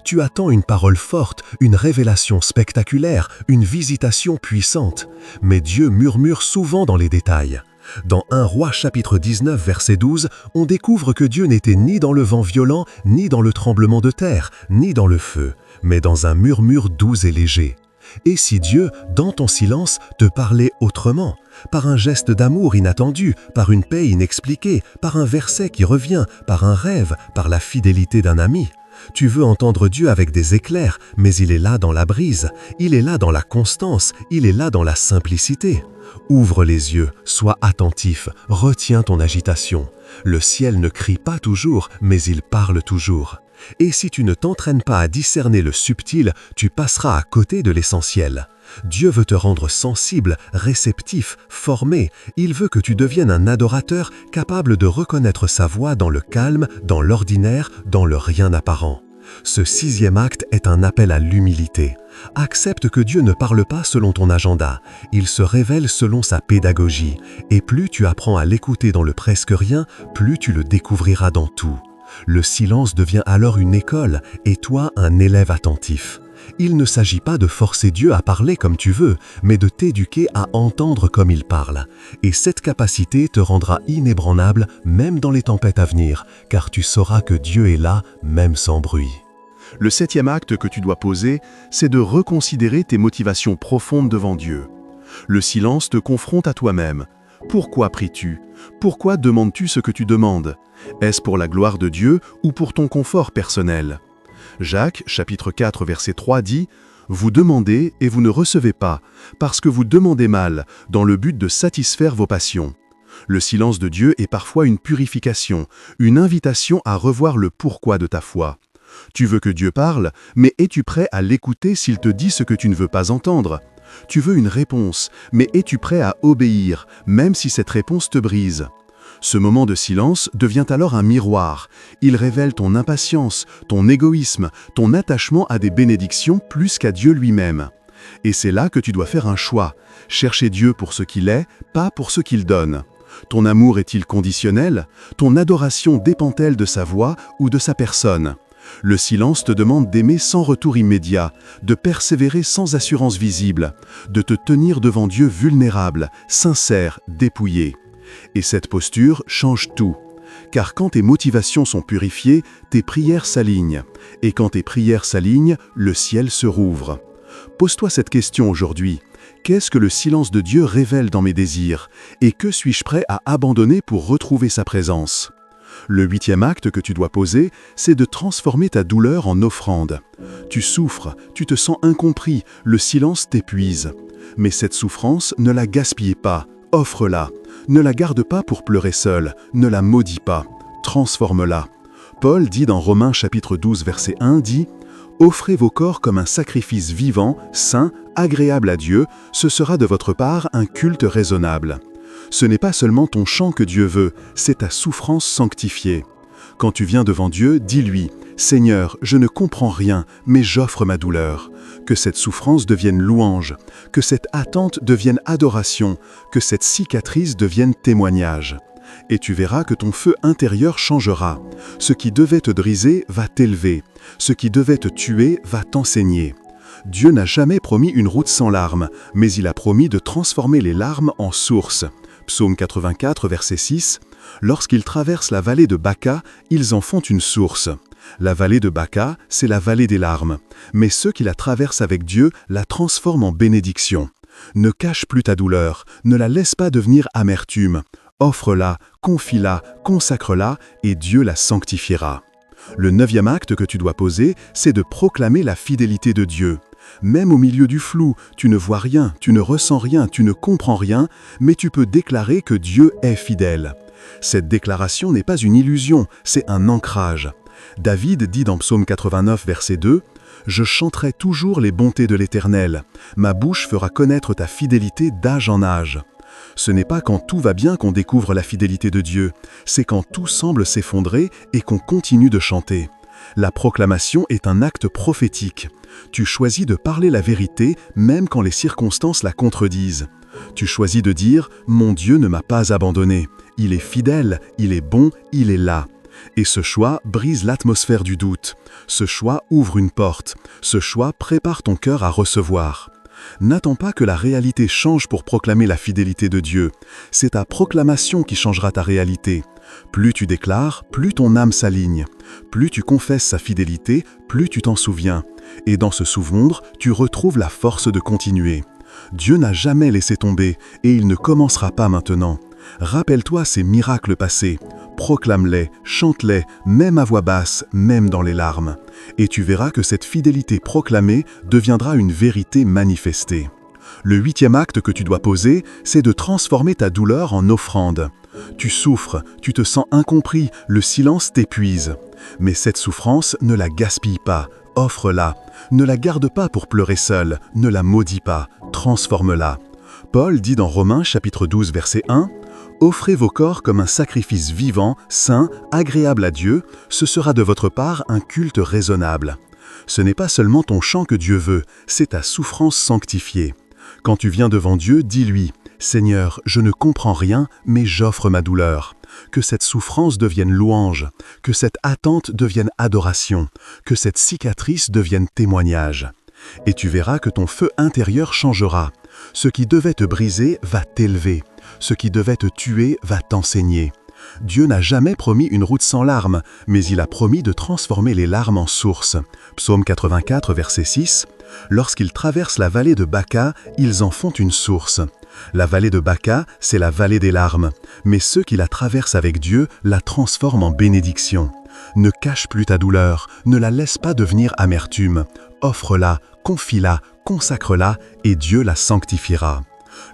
Tu attends une parole forte, une révélation spectaculaire, une visitation puissante. Mais Dieu murmure souvent dans les détails. Dans 1 Roi chapitre 19 verset 12, on découvre que Dieu n'était ni dans le vent violent, ni dans le tremblement de terre, ni dans le feu, mais dans un murmure doux et léger. Et si Dieu, dans ton silence, te parlait autrement, par un geste d'amour inattendu, par une paix inexpliquée, par un verset qui revient, par un rêve, par la fidélité d'un ami? Tu veux entendre Dieu avec des éclairs, mais il est là dans la brise, il est là dans la constance, il est là dans la simplicité. Ouvre les yeux, sois attentif, retiens ton agitation. Le ciel ne crie pas toujours, mais il parle toujours. Et si tu ne t'entraînes pas à discerner le subtil, tu passeras à côté de l'essentiel. Dieu veut te rendre sensible, réceptif, formé. Il veut que tu deviennes un adorateur capable de reconnaître sa voix dans le calme, dans l'ordinaire, dans le rien apparent. Ce 6e acte est un appel à l'humilité. Accepte que Dieu ne parle pas selon ton agenda. Il se révèle selon sa pédagogie. Et plus tu apprends à l'écouter dans le presque rien, plus tu le découvriras dans tout. Le silence devient alors une école et toi un élève attentif. Il ne s'agit pas de forcer Dieu à parler comme tu veux, mais de t'éduquer à entendre comme il parle. Et cette capacité te rendra inébranlable même dans les tempêtes à venir, car tu sauras que Dieu est là même sans bruit. Le 7e acte que tu dois poser, c'est de reconsidérer tes motivations profondes devant Dieu. Le silence te confronte à toi-même. Pourquoi pries-tu? Pourquoi demandes-tu ce que tu demandes? Est-ce pour la gloire de Dieu ou pour ton confort personnel? Jacques, chapitre 4, verset 3 dit « Vous demandez et vous ne recevez pas, parce que vous demandez mal, dans le but de satisfaire vos passions. » Le silence de Dieu est parfois une purification, une invitation à revoir le pourquoi de ta foi. Tu veux que Dieu parle, mais es-tu prêt à l'écouter s'il te dit ce que tu ne veux pas entendre? Tu veux une réponse, mais es-tu prêt à obéir, même si cette réponse te brise? Ce moment de silence devient alors un miroir. Il révèle ton impatience, ton égoïsme, ton attachement à des bénédictions plus qu'à Dieu lui-même. Et c'est là que tu dois faire un choix. Chercher Dieu pour ce qu'il est, pas pour ce qu'il donne. Ton amour est-il conditionnel? Ton adoration dépend-elle de sa voix ou de sa personne? Le silence te demande d'aimer sans retour immédiat, de persévérer sans assurance visible, de te tenir devant Dieu vulnérable, sincère, dépouillé. Et cette posture change tout. Car quand tes motivations sont purifiées, tes prières s'alignent. Et quand tes prières s'alignent, le ciel se rouvre. Pose-toi cette question aujourd'hui. Qu'est-ce que le silence de Dieu révèle dans mes désirs? Et que suis-je prêt à abandonner pour retrouver sa présence? Le 8e acte que tu dois poser, c'est de transformer ta douleur en offrande. Tu souffres, tu te sens incompris, le silence t'épuise. Mais cette souffrance, ne la gaspille pas, offre-la. Ne la garde pas pour pleurer seul, ne la maudis pas, transforme-la. Paul dit dans Romains chapitre 12 verset 1, dit « Offrez vos corps comme un sacrifice vivant, saint, agréable à Dieu, ce sera de votre part un culte raisonnable. » Ce n'est pas seulement ton chant que Dieu veut, c'est ta souffrance sanctifiée. Quand tu viens devant Dieu, dis-lui Seigneur, je ne comprends rien, mais j'offre ma douleur. Que cette souffrance devienne louange, que cette attente devienne adoration, que cette cicatrice devienne témoignage. Et tu verras que ton feu intérieur changera. Ce qui devait te briser va t'élever. Ce qui devait te tuer va t'enseigner. Dieu n'a jamais promis une route sans larmes, mais il a promis de transformer les larmes en source. Psaume 84, verset 6. Lorsqu'ils traversent la vallée de Baca, ils en font une source. La vallée de Baca, c'est la vallée des larmes. Mais ceux qui la traversent avec Dieu la transforment en bénédiction. Ne cache plus ta douleur, ne la laisse pas devenir amertume. Offre-la, confie-la, consacre-la, et Dieu la sanctifiera. Le 9e acte que tu dois poser, c'est de proclamer la fidélité de Dieu. Même au milieu du flou, tu ne vois rien, tu ne ressens rien, tu ne comprends rien, mais tu peux déclarer que Dieu est fidèle. Cette déclaration n'est pas une illusion, c'est un ancrage. David dit dans Psaume 89, verset 2, « Je chanterai toujours les bontés de l'Éternel. Ma bouche fera connaître ta fidélité d'âge en âge. » Ce n'est pas quand tout va bien qu'on découvre la fidélité de Dieu, c'est quand tout semble s'effondrer et qu'on continue de chanter. La proclamation est un acte prophétique. Tu choisis de parler la vérité même quand les circonstances la contredisent. Tu choisis de dire « Mon Dieu ne m'a pas abandonné. Il est fidèle, il est bon, il est là. » Et ce choix brise l'atmosphère du doute. Ce choix ouvre une porte. Ce choix prépare ton cœur à recevoir. N'attends pas que la réalité change pour proclamer la fidélité de Dieu. C'est ta proclamation qui changera ta réalité. Plus tu déclares, plus ton âme s'aligne. Plus tu confesses sa fidélité, plus tu t'en souviens. Et dans ce souvenir, tu retrouves la force de continuer. Dieu n'a jamais laissé tomber, et il ne commencera pas maintenant. Rappelle-toi ces miracles passés. Proclame-les, chante-les, même à voix basse, même dans les larmes. Et tu verras que cette fidélité proclamée deviendra une vérité manifestée. Le 8e acte que tu dois poser, c'est de transformer ta douleur en offrande. Tu souffres, tu te sens incompris, le silence t'épuise. Mais cette souffrance, ne la gaspille pas, offre-la. Ne la garde pas pour pleurer seul, ne la maudis pas, transforme-la. Paul dit dans Romains chapitre 12, verset 1, « Offrez vos corps comme un sacrifice vivant, saint, agréable à Dieu, ce sera de votre part un culte raisonnable. » Ce n'est pas seulement ton chant que Dieu veut, c'est ta souffrance sanctifiée. Quand tu viens devant Dieu, dis-lui « Seigneur, je ne comprends rien, mais j'offre ma douleur. » Que cette souffrance devienne louange, que cette attente devienne adoration, que cette cicatrice devienne témoignage. Et tu verras que ton feu intérieur changera. Ce qui devait te briser va t'élever. Ce qui devait te tuer va t'enseigner. Dieu n'a jamais promis une route sans larmes, mais il a promis de transformer les larmes en source. Psaume 84, verset 6. Lorsqu'ils traversent la vallée de Baca, ils en font une source. La vallée de Baca, c'est la vallée des larmes, mais ceux qui la traversent avec Dieu la transforment en bénédiction. Ne cache plus ta douleur, ne la laisse pas devenir amertume. Offre-la, confie-la, consacre-la, et Dieu la sanctifiera.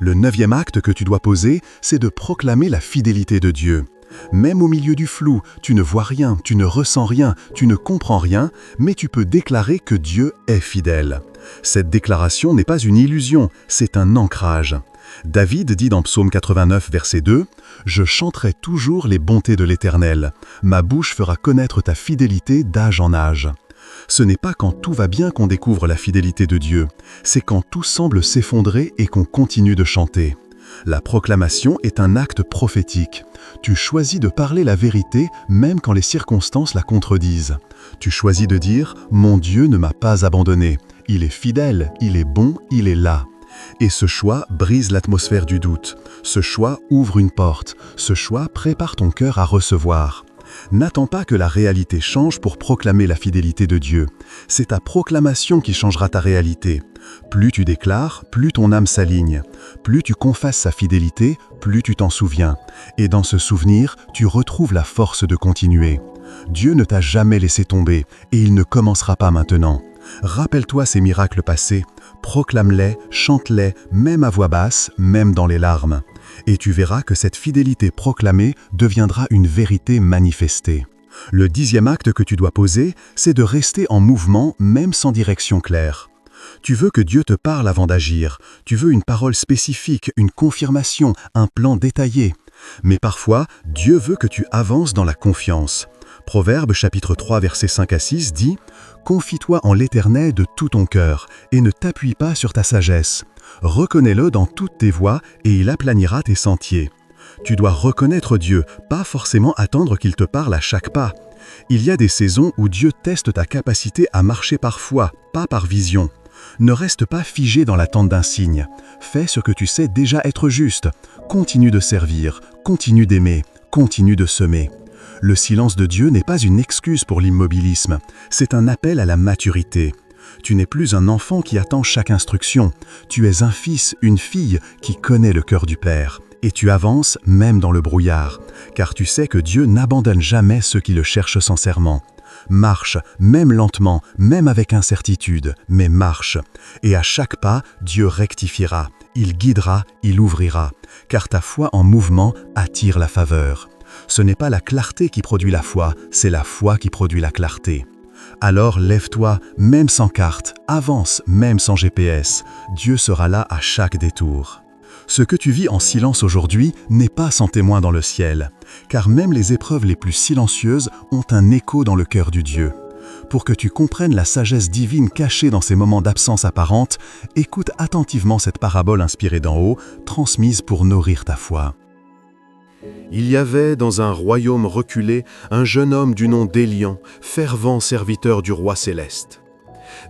Le 9e acte que tu dois poser, c'est de proclamer la fidélité de Dieu. Même au milieu du flou, tu ne vois rien, tu ne ressens rien, tu ne comprends rien, mais tu peux déclarer que Dieu est fidèle. Cette déclaration n'est pas une illusion, c'est un ancrage. David dit dans Psaume 89, verset 2, « Je chanterai toujours les bontés de l'Éternel. Ma bouche fera connaître ta fidélité d'âge en âge. » Ce n'est pas quand tout va bien qu'on découvre la fidélité de Dieu, c'est quand tout semble s'effondrer et qu'on continue de chanter. La proclamation est un acte prophétique. Tu choisis de parler la vérité même quand les circonstances la contredisent. Tu choisis de dire « Mon Dieu ne m'a pas abandonné. Il est fidèle, il est bon, il est là. » Et ce choix brise l'atmosphère du doute. Ce choix ouvre une porte. Ce choix prépare ton cœur à recevoir. N'attends pas que la réalité change pour proclamer la fidélité de Dieu. C'est ta proclamation qui changera ta réalité. Plus tu déclares, plus ton âme s'aligne. Plus tu confesses sa fidélité, plus tu t'en souviens. Et dans ce souvenir, tu retrouves la force de continuer. Dieu ne t'a jamais laissé tomber, et il ne commencera pas maintenant. Rappelle-toi ces miracles passés, proclame-les, chante-les, même à voix basse, même dans les larmes. Et tu verras que cette fidélité proclamée deviendra une vérité manifestée. Le 10e acte que tu dois poser, c'est de rester en mouvement même sans direction claire. Tu veux que Dieu te parle avant d'agir. Tu veux une parole spécifique, une confirmation, un plan détaillé. Mais parfois, Dieu veut que tu avances dans la confiance. Proverbe chapitre 3 versets 5 à 6 dit « Confie-toi en l'Éternel de tout ton cœur, et ne t'appuie pas sur ta sagesse. Reconnais-le dans toutes tes voies, et il aplanira tes sentiers. » Tu dois reconnaître Dieu, pas forcément attendre qu'il te parle à chaque pas. Il y a des saisons où Dieu teste ta capacité à marcher par foi, pas par vision. Ne reste pas figé dans l'attente d'un signe. Fais ce que tu sais déjà être juste. Continue de servir, continue d'aimer, continue de semer. Le silence de Dieu n'est pas une excuse pour l'immobilisme, c'est un appel à la maturité. Tu n'es plus un enfant qui attend chaque instruction. Tu es un fils, une fille qui connaît le cœur du Père. Et tu avances même dans le brouillard, car tu sais que Dieu n'abandonne jamais ceux qui le cherchent sincèrement. Marche, même lentement, même avec incertitude, mais marche. Et à chaque pas, Dieu rectifiera, il guidera, il ouvrira, car ta foi en mouvement attire la faveur. Ce n'est pas la clarté qui produit la foi, c'est la foi qui produit la clarté. Alors lève-toi, même sans carte, avance, même sans GPS. Dieu sera là à chaque détour. Ce que tu vis en silence aujourd'hui n'est pas sans témoin dans le ciel, car même les épreuves les plus silencieuses ont un écho dans le cœur du Dieu. Pour que tu comprennes la sagesse divine cachée dans ces moments d'absence apparente, écoute attentivement cette parabole inspirée d'en haut, transmise pour nourrir ta foi. Il y avait dans un royaume reculé un jeune homme du nom d'Élian, fervent serviteur du roi céleste.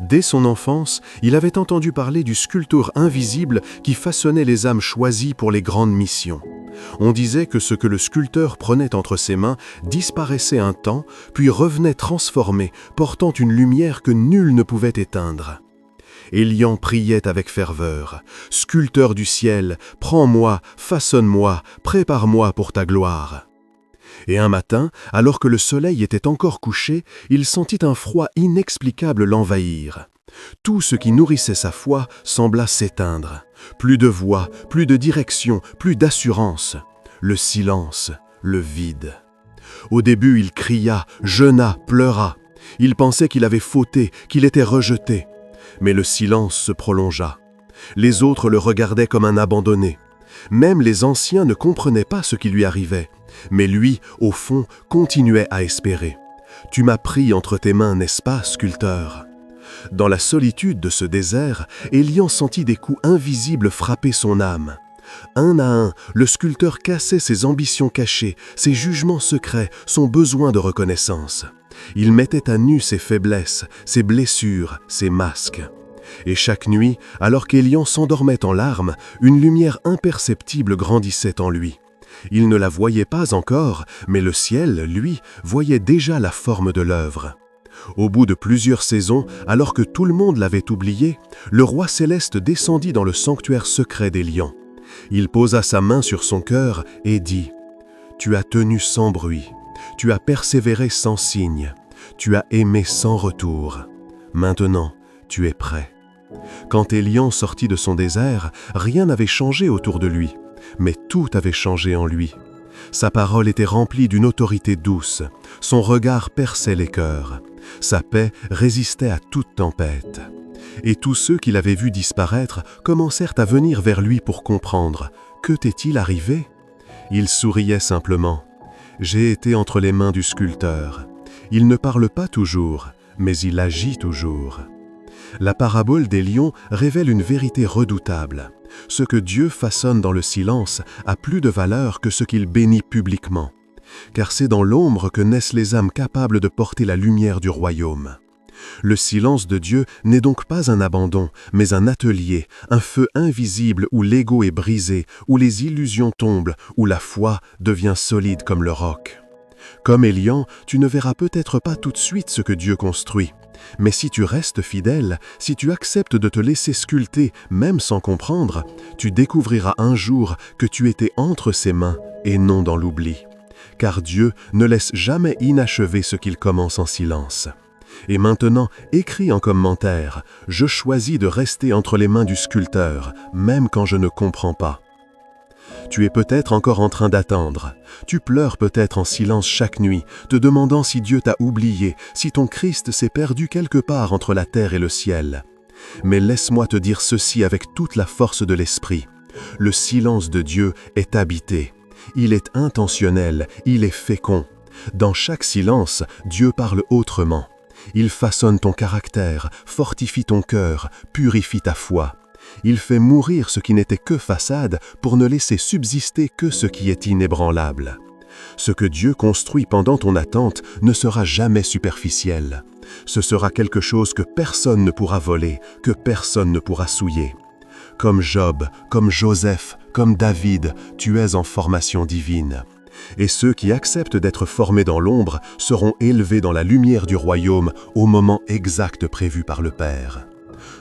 Dès son enfance, il avait entendu parler du sculpteur invisible qui façonnait les âmes choisies pour les grandes missions. On disait que ce que le sculpteur prenait entre ses mains disparaissait un temps, puis revenait transformé, portant une lumière que nul ne pouvait éteindre. Élian priait avec ferveur. « Sculpteur du ciel, prends-moi, façonne-moi, prépare-moi pour ta gloire. » Et un matin, alors que le soleil était encore couché, il sentit un froid inexplicable l'envahir. Tout ce qui nourrissait sa foi sembla s'éteindre. Plus de voix, plus de direction, plus d'assurance. Le silence, le vide. Au début, il cria, jeûna, pleura. Il pensait qu'il avait fauté, qu'il était rejeté. Mais le silence se prolongea. Les autres le regardaient comme un abandonné. Même les anciens ne comprenaient pas ce qui lui arrivait. Mais lui, au fond, continuait à espérer. « Tu m'as pris entre tes mains, n'est-ce pas, sculpteur ?» Dans la solitude de ce désert, Élian sentit des coups invisibles frapper son âme. Un à un, le sculpteur cassait ses ambitions cachées, ses jugements secrets, son besoin de reconnaissance. Il mettait à nu ses faiblesses, ses blessures, ses masques. Et chaque nuit, alors qu'Élian s'endormait en larmes, une lumière imperceptible grandissait en lui. Il ne la voyait pas encore, mais le ciel, lui, voyait déjà la forme de l'œuvre. Au bout de plusieurs saisons, alors que tout le monde l'avait oublié, le roi céleste descendit dans le sanctuaire secret d'Élian. Il posa sa main sur son cœur et dit « Tu as tenu sans bruit, tu as persévéré sans signe, tu as aimé sans retour. Maintenant, tu es prêt. » Quand Élian sortit de son désert, rien n'avait changé autour de lui, mais tout avait changé en lui. Sa parole était remplie d'une autorité douce, son regard perçait les cœurs, sa paix résistait à toute tempête. Et tous ceux qui l'avaient vu disparaître commencèrent à venir vers lui pour comprendre. Que t'est-il arrivé? Il souriait simplement. J'ai été entre les mains du sculpteur. Il ne parle pas toujours, mais il agit toujours. La parabole des lions révèle une vérité redoutable. Ce que Dieu façonne dans le silence a plus de valeur que ce qu'il bénit publiquement. Car c'est dans l'ombre que naissent les âmes capables de porter la lumière du royaume. Le silence de Dieu n'est donc pas un abandon, mais un atelier, un feu invisible où l'ego est brisé, où les illusions tombent, où la foi devient solide comme le roc. Comme Élian, tu ne verras peut-être pas tout de suite ce que Dieu construit. Mais si tu restes fidèle, si tu acceptes de te laisser sculpter, même sans comprendre, tu découvriras un jour que tu étais entre ses mains et non dans l'oubli. Car Dieu ne laisse jamais inachevé ce qu'il commence en silence. Et maintenant, écris en commentaire « Je choisis de rester entre les mains du sculpteur, même quand je ne comprends pas ». Tu es peut-être encore en train d'attendre. Tu pleures peut-être en silence chaque nuit, te demandant si Dieu t'a oublié, si ton Christ s'est perdu quelque part entre la terre et le ciel. Mais laisse-moi te dire ceci avec toute la force de l'esprit. Le silence de Dieu est habité. Il est intentionnel, il est fécond. Dans chaque silence, Dieu parle autrement. Il façonne ton caractère, fortifie ton cœur, purifie ta foi. Il fait mourir ce qui n'était que façade pour ne laisser subsister que ce qui est inébranlable. Ce que Dieu construit pendant ton attente ne sera jamais superficiel. Ce sera quelque chose que personne ne pourra voler, que personne ne pourra souiller. Comme Job, comme Joseph, comme David, tu es en formation divine. Et ceux qui acceptent d'être formés dans l'ombre seront élevés dans la lumière du royaume au moment exact prévu par le Père.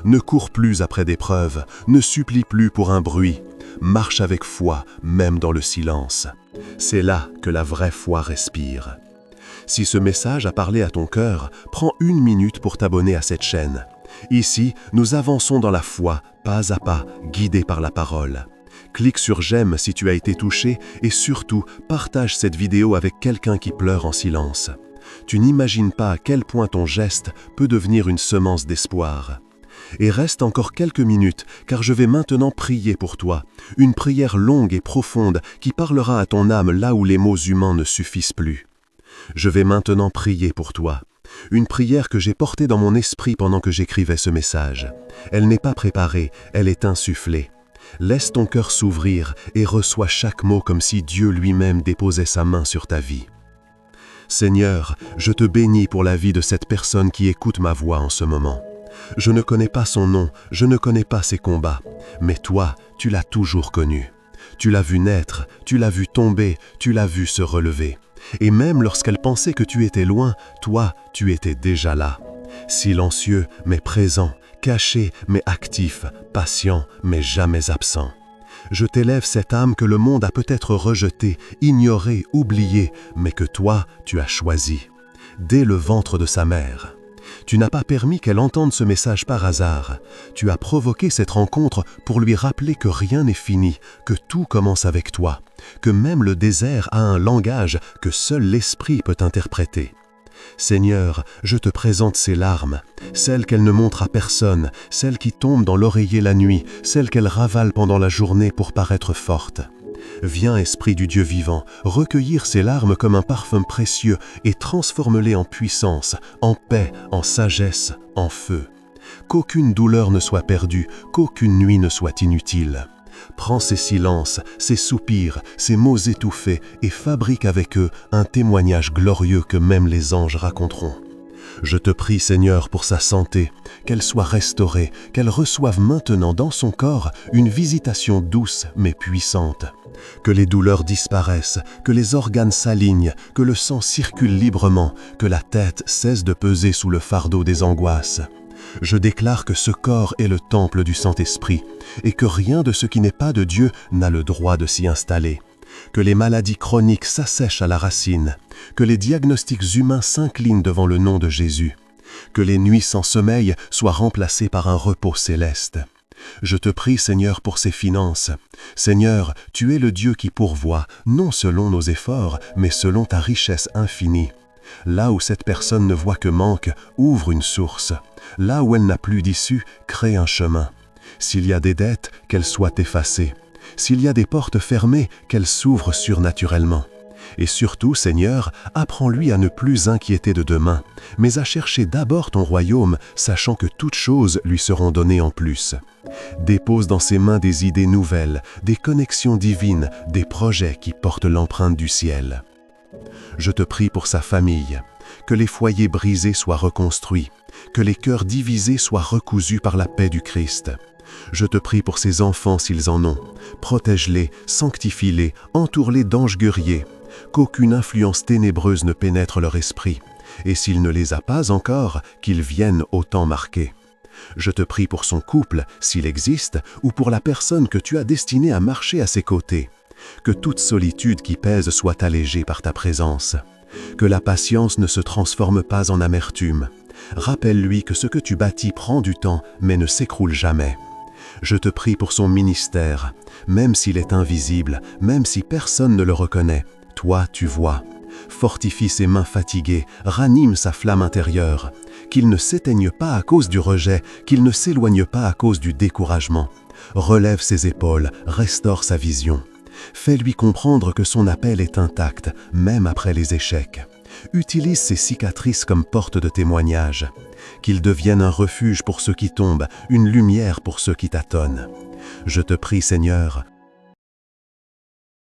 Ne cours plus après des preuves, ne supplie plus pour un bruit. Marche avec foi, même dans le silence. C'est là que la vraie foi respire. Si ce message a parlé à ton cœur, prends 1 minute pour t'abonner à cette chaîne. Ici, nous avançons dans la foi, pas à pas, guidés par la parole. Clique sur j'aime si tu as été touché et surtout, partage cette vidéo avec quelqu'un qui pleure en silence. Tu n'imagines pas à quel point ton geste peut devenir une semence d'espoir. Et reste encore quelques minutes, car je vais maintenant prier pour toi, une prière longue et profonde qui parlera à ton âme là où les mots humains ne suffisent plus. Je vais maintenant prier pour toi, une prière que j'ai portée dans mon esprit pendant que j'écrivais ce message. Elle n'est pas préparée, elle est insufflée. Laisse ton cœur s'ouvrir et reçois chaque mot comme si Dieu lui-même déposait sa main sur ta vie. Seigneur, je te bénis pour la vie de cette personne qui écoute ma voix en ce moment. Je ne connais pas son nom, je ne connais pas ses combats, mais toi, tu l'as toujours connu. Tu l'as vu naître, tu l'as vu tomber, tu l'as vu se relever. Et même lorsqu'elle pensait que tu étais loin, toi, tu étais déjà là. Silencieux, mais présent, caché, mais actif, patient, mais jamais absent. Je t'élève cette âme que le monde a peut-être rejetée, ignorée, oubliée, mais que toi, tu as choisie. Dès le ventre de sa mère. Tu n'as pas permis qu'elle entende ce message par hasard. Tu as provoqué cette rencontre pour lui rappeler que rien n'est fini, que tout commence avec toi, que même le désert a un langage que seul l'esprit peut interpréter. Seigneur, je te présente ces larmes, celles qu'elle ne montre à personne, celles qui tombent dans l'oreiller la nuit, celles qu'elle ravale pendant la journée pour paraître forte. Viens, Esprit du Dieu vivant, recueillir ces larmes comme un parfum précieux et transforme-les en puissance, en paix, en sagesse, en feu. Qu'aucune douleur ne soit perdue, qu'aucune nuit ne soit inutile. Prends ces silences, ces soupirs, ces mots étouffés et fabrique avec eux un témoignage glorieux que même les anges raconteront. Je te prie, Seigneur, pour sa santé, qu'elle soit restaurée, qu'elle reçoive maintenant dans son corps une visitation douce mais puissante. Que les douleurs disparaissent, que les organes s'alignent, que le sang circule librement, que la tête cesse de peser sous le fardeau des angoisses. Je déclare que ce corps est le temple du Saint-Esprit et que rien de ce qui n'est pas de Dieu n'a le droit de s'y installer. Que les maladies chroniques s'assèchent à la racine, que les diagnostics humains s'inclinent devant le nom de Jésus, que les nuits sans sommeil soient remplacées par un repos céleste. Je te prie, Seigneur, pour ses finances. Seigneur, tu es le Dieu qui pourvoit, non selon nos efforts, mais selon ta richesse infinie. Là où cette personne ne voit que manque, ouvre une source. Là où elle n'a plus d'issue, crée un chemin. S'il y a des dettes, qu'elles soient effacées. S'il y a des portes fermées, qu'elles s'ouvrent surnaturellement. Et surtout, Seigneur, apprends-lui à ne plus inquiéter de demain, mais à chercher d'abord ton royaume, sachant que toutes choses lui seront données en plus. Dépose dans ses mains des idées nouvelles, des connexions divines, des projets qui portent l'empreinte du ciel. Je te prie pour sa famille, que les foyers brisés soient reconstruits, que les cœurs divisés soient recousus par la paix du Christ. Je te prie pour ses enfants s'ils en ont. Protège-les, sanctifie-les, entoure-les d'anges guerriers, qu'aucune influence ténébreuse ne pénètre leur esprit, et s'il ne les a pas encore, qu'ils viennent au temps marqué. Je te prie pour son couple, s'il existe, ou pour la personne que tu as destinée à marcher à ses côtés. Que toute solitude qui pèse soit allégée par ta présence. Que la patience ne se transforme pas en amertume. Rappelle-lui que ce que tu bâtis prend du temps, mais ne s'écroule jamais. Je te prie pour son ministère, même s'il est invisible, même si personne ne le reconnaît, toi tu vois. Fortifie ses mains fatiguées, ranime sa flamme intérieure, qu'il ne s'éteigne pas à cause du rejet, qu'il ne s'éloigne pas à cause du découragement. Relève ses épaules, restaure sa vision. Fais-lui comprendre que son appel est intact, même après les échecs. Utilise ces cicatrices comme porte de témoignage. Qu'ils deviennent un refuge pour ceux qui tombent, une lumière pour ceux qui tâtonnent. Je te prie, Seigneur,